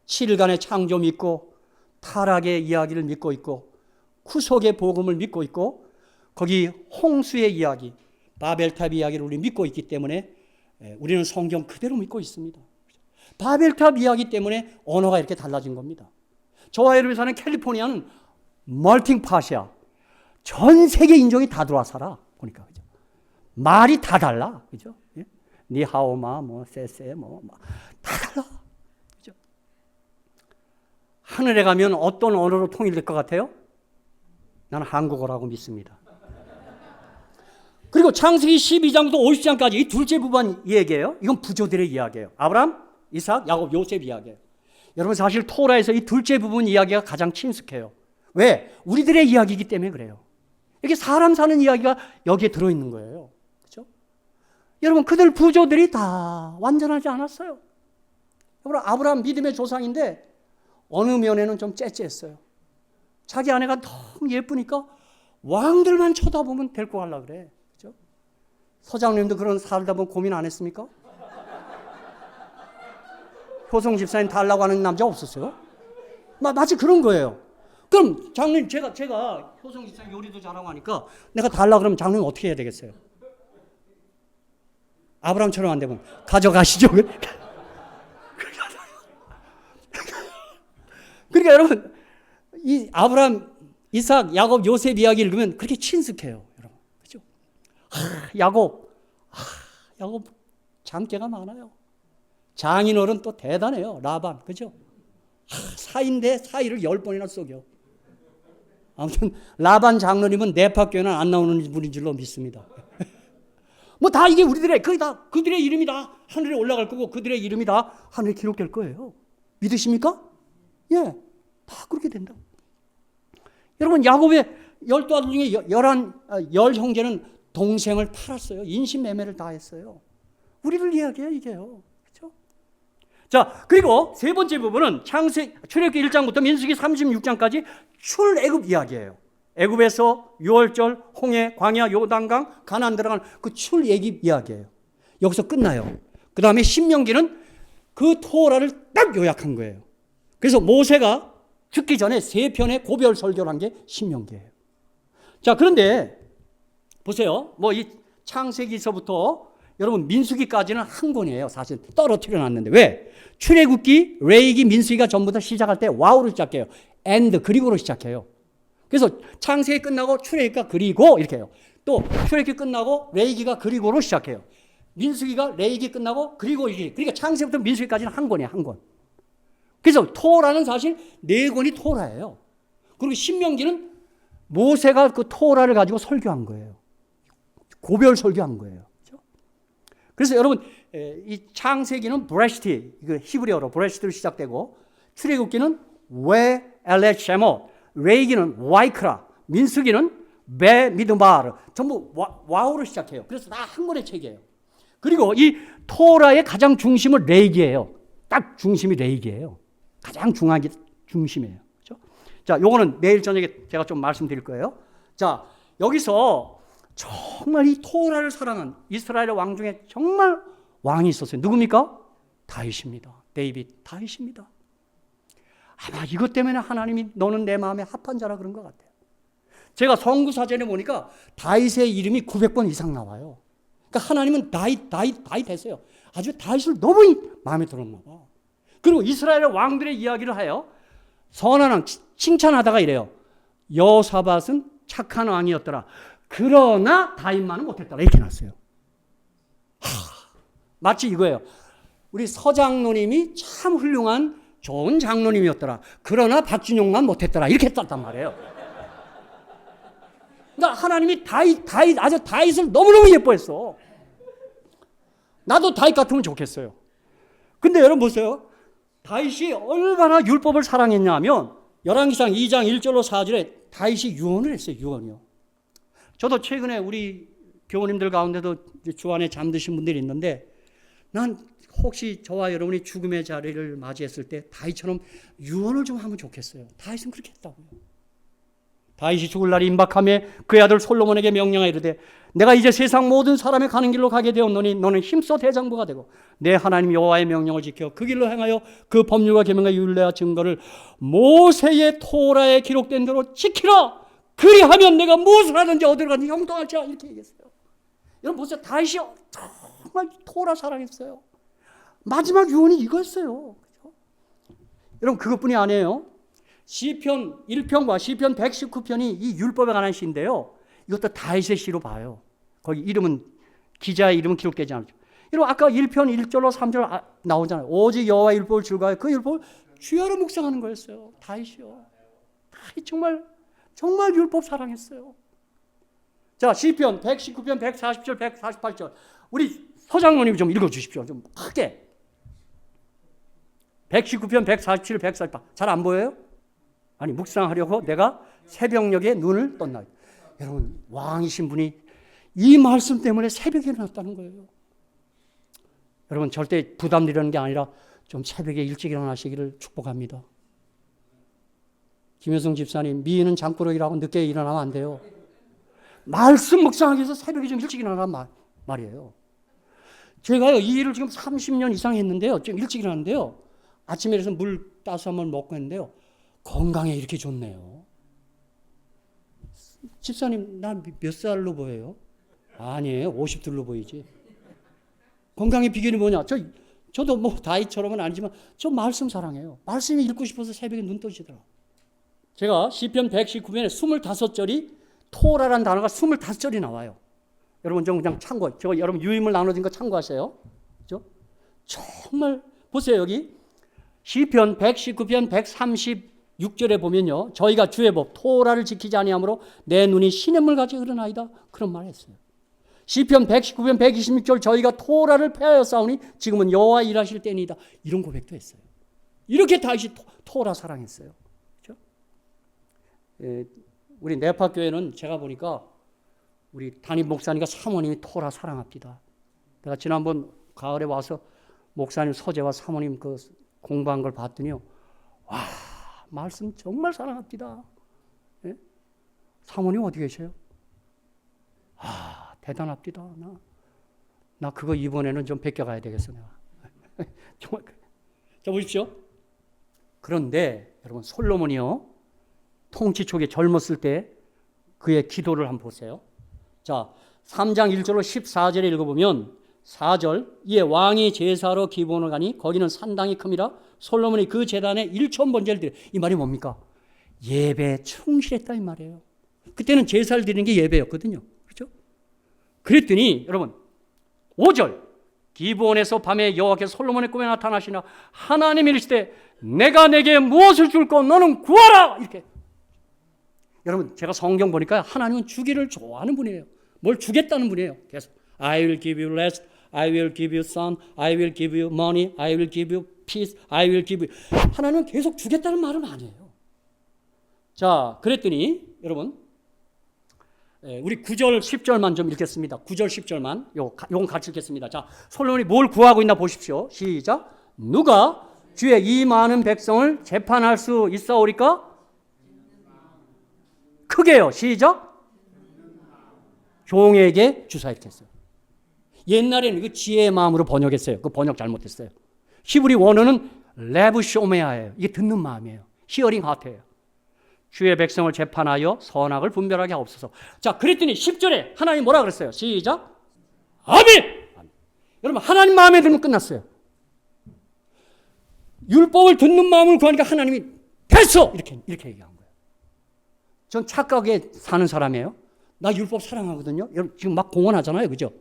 [SPEAKER 1] 7일간의 창조 믿고, 타락의 이야기를 믿고 있고, 구속의 복음을 믿고 있고, 거기 홍수의 이야기, 바벨탑 이야기를 우리 믿고 있기 때문에 우리는 성경 그대로 믿고 있습니다. 바벨탑 이야기 때문에 언어가 이렇게 달라진 겁니다. 저와 여러분이 사는 캘리포니아는 멀팅팟이야. 전 세계 인종이 다 들어와 살아. 보니까 그죠? 말이 다 달라. 그죠? 예? 니하오마, 세세, 다 달라. 그죠? 하늘에 가면 어떤 언어로 통일될 것 같아요? 나는 한국어라고 믿습니다. 그리고 창세기 12장부터 50장까지 이 둘째 부분 얘기예요. 이건 부조들의 이야기예요. 아브라함, 이삭, 야곱, 요셉 이야기예요. 여러분, 사실 토라에서 이 둘째 부분 이야기가 가장 친숙해요. 왜? 우리들의 이야기이기 때문에 그래요. 이렇게 사람 사는 이야기가 여기에 들어있는 거예요. 그렇죠? 여러분 그들 부조들이 다 완전하지 않았어요. 여러분 아브라함 믿음의 조상인데 어느 면에는 좀 째째했어요. 자기 아내가 너무 예쁘니까 왕들만 쳐다보면 데리고 가려고 그래. 그죠? 서장님도 그런 살다 보면 고민 안 했습니까? 효성 집사님 달라고 하는 남자 없었어요? 마치 그런 거예요. 그럼 장로님 제가 효성 집사님 요리도 잘하고 하니까 내가 달라 그러면 장로님 어떻게 해야 되겠어요? 아브라함처럼 안 되면 가져가시죠. 그러니까 여러분 이 아브라함, 이삭, 야곱, 요셉 이야기 읽으면 그렇게 친숙해요. 여러분 그죠? 야곱 장깨가 많아요. 장인어른 또 대단해요. 라반 그죠? 사이인데 사이를 10번이나 속여. 아무튼 라반 장로님은 네파교회는 안 나오는 분인 줄로 믿습니다. 뭐 다 이게 우리들의 거의 다 그들의 이름이 다 하늘에 올라갈 거고 그들의 이름이 다 하늘에 기록될 거예요. 믿으십니까? 예, 다 그렇게 된다. 여러분 야곱의 12아들 중에 10 형제는 동생을 팔았어요. 인신매매를 다 했어요. 우리를 이야기해요 이게요. 그렇죠? 자, 그리고 세 번째 부분은 출애굽기 1장부터 민수기 36장까지 출애굽 이야기예요. 애굽에서 6월절, 홍해, 광야, 요단강, 가나안 들어가는 그 출애굽 이야기예요. 여기서 끝나요. 그 다음에 신명기는 그 토라를 딱 요약한 거예요. 그래서 모세가 죽기 전에 3편의 고별 설교를 한 게 신명기예요. 자, 그런데 보세요. 뭐 이 창세기서부터 여러분 민수기까지는 한 권이에요. 사실 떨어뜨려 놨는데 왜? 출애굽기, 레위기, 민수기가 전부 다 시작할 때 와우로 시작해요. and 그리고로 시작해요. 그래서 창세기 끝나고 출애굽기가 그리고 이렇게 해요. 또 출애굽기 끝나고 레위기가 그리고로 시작해요. 민수기가 레위기 끝나고 그리고 이게 그러니까 창세기부터 민수기까지는 한 권이에요. 한 권. 그래서 토라는 사실 4권이 토라예요. 그리고 신명기는 모세가 그 토라를 가지고 설교한 거예요. 고별 설교한 거예요. 그렇죠? 그래서 여러분 이 창세기는 브레시티, 이거 히브리어로 브레시티로 시작되고 출애굽기는 웨 엘레 쉐모, 레이기는 와이크라, 민수기는 베 미드마르, 전부 와우로 시작해요. 그래서 다 한 권의 책이에요. 그리고 이 토라의 가장 중심은 레이기예요. 딱 중심이 레이기예요. 가장 중앙이 중심이에요. 그렇죠? 자, 요거는 내일 저녁에 제가 좀 말씀드릴 거예요. 자, 여기서 정말 이 토라를 사랑한 이스라엘의 왕 중에 정말 왕이 있었어요. 누굽니까? 다윗입니다. 다윗입니다. 아마 이것 때문에 하나님이 너는 내 마음에 합한 자라 그런 것 같아요. 제가 성구사전에 보니까 다윗의 이름이 900번 이상 나와요. 그러니까 하나님은 다윗 했어요. 아주 다윗을 너무 마음에 들었나 봐. 그리고 이스라엘의 왕들의 이야기를 하여 선한 왕 칭찬하다가 이래요. 여호사밧은 착한 왕이었더라. 그러나 다윗만은 못했더라. 이렇게 놨어요. 마치 이거예요. 우리 서장로님이 참 훌륭한 좋은 장로님이었더라. 그러나 박준용만 못했더라. 이렇게 썼단 말이에요. 그러니까 하나님이 아주 다윗을 너무너무 예뻐했어. 나도 다윗 같으면 좋겠어요. 근데 여러분 보세요. 다윗이 얼마나 율법을 사랑했냐 하면 열왕기상 2장 1절로 4절에 다윗이 유언을 했어요. 유언이요. 저도 최근에 우리 교우님들 가운데도 주 안에 잠드신 분들이 있는데 난 혹시 저와 여러분이 죽음의 자리를 맞이했을 때 다윗처럼 유언을 좀 하면 좋겠어요. 다윗은 그렇게 했다고요. 다윗이 죽을 날이 임박하며 그의 아들 솔로몬에게 명령하여 이르되 내가 이제 세상 모든 사람이 가는 길로 가게 되었노니 너는 힘써 대장부가 되고 내 하나님 여호와의 명령을 지켜 그 길로 행하여 그 법률과 계명과 율례와 증거를 모세의 토라에 기록된 대로 지키라. 그리하면 내가 무엇을 하든지 어디를 가든지 형통할지라. 이렇게 얘기했어요. 여러분 보세요. 다윗이 정말 토라 사랑했어요. 마지막 유언이 이거였어요. 그렇죠? 여러분 그것뿐이 아니에요. 시편 1편과 시편 119편이 이 율법에 관한 시인데요. 이것도 다윗의 시로 봐요. 거기 이름은 기자의 이름은 기록되지 않죠. 여러분 아까 1편 1절로 3절 나오잖아요. 오직 여호와의 율법을 즐거워하여 그 율법을 주야로 묵상하는 거였어요. 다윗이요. 다윗 정말 율법 사랑했어요. 자, 시편 119편 140절 148절 우리 서장로님 좀 읽어주십시오. 좀 크게. 119편 147, 148 잘 안 보여요? 아니 묵상하려고 내가 새벽녘에 눈을 떴나. 여러분 왕이신 분이 이 말씀 때문에 새벽에 일어났다는 거예요. 여러분 절대 부담 드리는 게 아니라 좀 새벽에 일찍 일어나시기를 축복합니다. 김효성 집사님, 미인은 장꾸러기라고 늦게 일어나면 안 돼요. 말씀 묵상하기 위해서 새벽에 좀 일찍 일어나란 말이에요. 제가요, 이 일을 지금 30년 이상 했는데요. 좀 일찍 일어났는데요. 아침에 일어나서 물 따서 한번 먹고 했는데요. 건강에 이렇게 좋네요. 집사님, 나 몇 살로 보여요? 아니에요. 50들로 보이지. 건강의 비결이 뭐냐? 저도 뭐 다이처럼은 아니지만 저 말씀 사랑해요. 말씀이 읽고 싶어서 새벽에 눈 떠지더라고요. 제가 시편 119편에 25절이 토라라는 단어가 25절이 나와요. 여러분 좀 그냥 참고, 저 여러분 유임을 나눠진 거 참고하세요. 그죠? 정말 보세요. 여기 시편 119편 136절에 보면요. 저희가 주의 법 토라를 지키지 아니하므로 내 눈이 시냇물 같이 흐르나이다. 그런 말을 했어요. 시편 119편 126절 저희가 토라를 폐하여 싸우니 지금은 여호와 일하실 때니이다. 이런 고백도 했어요. 이렇게 다윗이 토라 사랑했어요. 그렇죠? 우리 네파 교회는 제가 보니까 우리 담임 목사님과 사모님이 토라 사랑합니다. 내가 지난번 가을에 와서 목사님 서재와 사모님 그 공부한 걸 봤더니요. 와, 말씀 정말 사랑합니다. 예? 사모님 어디 계세요? 아, 대단합니다. 나 그거 이번에는 좀 베껴가야 되겠어, 내가. 정말. 자, 보십시오. 그런데 여러분 솔로몬이요. 통치 초기에 젊었을 때 그의 기도를 한번 보세요. 자, 3장 1절로 14절에 읽어보면 4절 이에 왕이 제사로 기브온을 가니 거기는 산당이 큼이라 솔로몬이 그 제단에 1,000번제를 드려. 이 말이 뭡니까? 예배에 충실했다 이 말이에요. 그때는 제사를 드리는 게 예배였거든요. 그렇죠? 그랬더니 여러분 5절 기브온에서 밤에 여호와께서 솔로몬의 꿈에 나타나시나 하나님이 이르시되 내가 내게 무엇을 줄까 너는 구하라 이렇게. 여러분 제가 성경 보니까 하나님은 주기를 좋아하는 분이에요. 뭘 주겠다는 분이에요. 계속 I will give you rest, I will give you sun, I will give you money, I will give you peace, I will give you. 하나님은 계속 주겠다는 말은 아니에요. 자, 그랬더니 여러분 우리 9절 10절만 좀 읽겠습니다. 9절 10절만 요건 같이 읽겠습니다. 자, 솔로몬이 뭘 구하고 있나 보십시오. 시작. 누가 주의 이 많은 백성을 재판할 수 있사오리까? 크게요. 시작. 종에게 주사 이렇게 했어요. 옛날에는 그 지혜의 마음으로 번역했어요. 그 번역 잘못했어요. 히브리 원어는 레브쇼메아예요. 이게 듣는 마음이에요. 히어링 하트예요. 주의 백성을 재판하여 선악을 분별하게 하옵소서. 자, 그랬더니 10절에 하나님 뭐라 그랬어요? 시작. 아멘. 아멘. 여러분 하나님 마음에 들면 끝났어요. 율법을 듣는 마음을 구하니까 하나님이 됐어. 이렇게 얘기한 거예요. 전 착각에 사는 사람이에요. 나 율법 사랑하거든요. 여러분 지금 막 공언하잖아요. 그죠?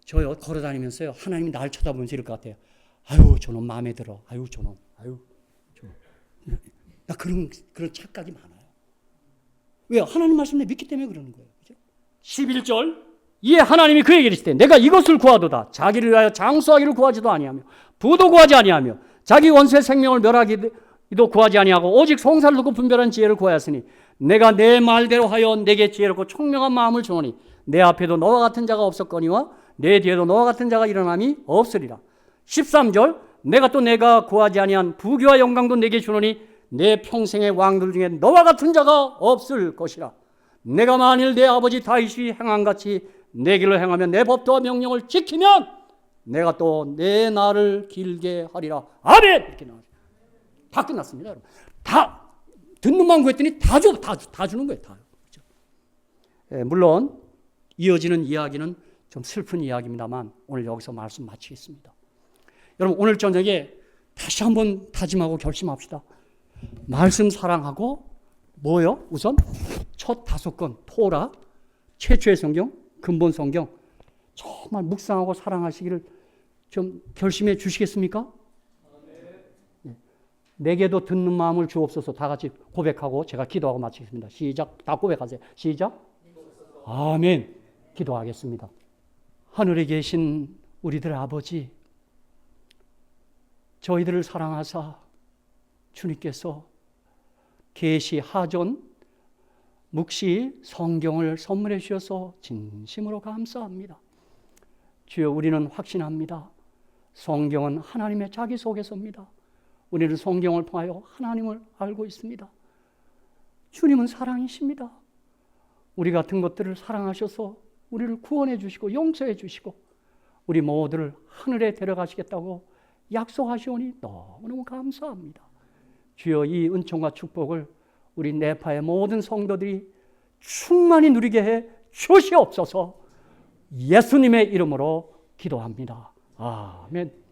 [SPEAKER 1] 저요 걸어다니면서요. 하나님이 날 쳐다보면서 이럴 것 같아요. 아유 저놈 마음에 들어. 아유 저놈. 아유 저놈. 나 그런 착각이 많아요. 왜요? 하나님 말씀을 믿기 때문에 그러는 거예요. 그죠? 11절 이에 하나님이 그에게 이르시되 내가 이것을 구하도다. 자기를 위하여 장수하기를 구하지도 아니하며 부도 구하지 아니하며 자기 원수의 생명을 멸하기도 구하지 아니하고 오직 송사를 두고 분별한 지혜를 구하였으니 내가 내 말대로 하여 내게 지혜롭고 총명한 마음을 주노니 내 앞에도 너와 같은 자가 없었거니와 내 뒤에도 너와 같은 자가 일어남이 없으리라. 13절 내가 구하지 아니한 부귀와 영광도 내게 주노니 내 평생의 왕들 중에 너와 같은 자가 없을 것이라. 내가 만일 내 아버지 다윗이 행함같이 내 길을 행하면 내 법도와 명령을 지키면 내가 또 내 날을 길게 하리라. 아멘. 이렇게 나와요. 다 끝났습니다. 여러분. 다 듣는 마음 구했더니 다 주는 거예요. 다. 그렇죠? 물론 이어지는 이야기는 좀 슬픈 이야기입니다만 오늘 여기서 말씀 마치겠습니다. 여러분 오늘 저녁에 다시 한번 다짐하고 결심합시다. 말씀 사랑하고 뭐요? 우선 첫 5권 토라, 최초의 성경, 근본 성경 정말 묵상하고 사랑하시기를 좀 결심해 주시겠습니까? 네. 내게도 듣는 마음을 주옵소서. 다 같이 고백하고 제가 기도하고 마치겠습니다. 시작. 다 고백하세요. 시작. 아멘. 기도하겠습니다. 하늘에 계신 우리들의 아버지, 저희들을 사랑하사 주님께서 계시, 하전, 묵시, 성경을 선물해 주셔서 진심으로 감사합니다. 주여, 우리는 확신합니다. 성경은 하나님의 자기소개서입니다. 우리는 성경을 통하여 하나님을 알고 있습니다. 주님은 사랑이십니다. 우리 같은 것들을 사랑하셔서 우리를 구원해 주시고 용서해 주시고 우리 모두를 하늘에 데려가시겠다고 약속하시오니 너무너무 감사합니다. 주여, 이 은총과 축복을 우리 네파의 모든 성도들이 충만히 누리게 해 주시옵소서. 예수님의 이름으로 기도합니다. 아멘.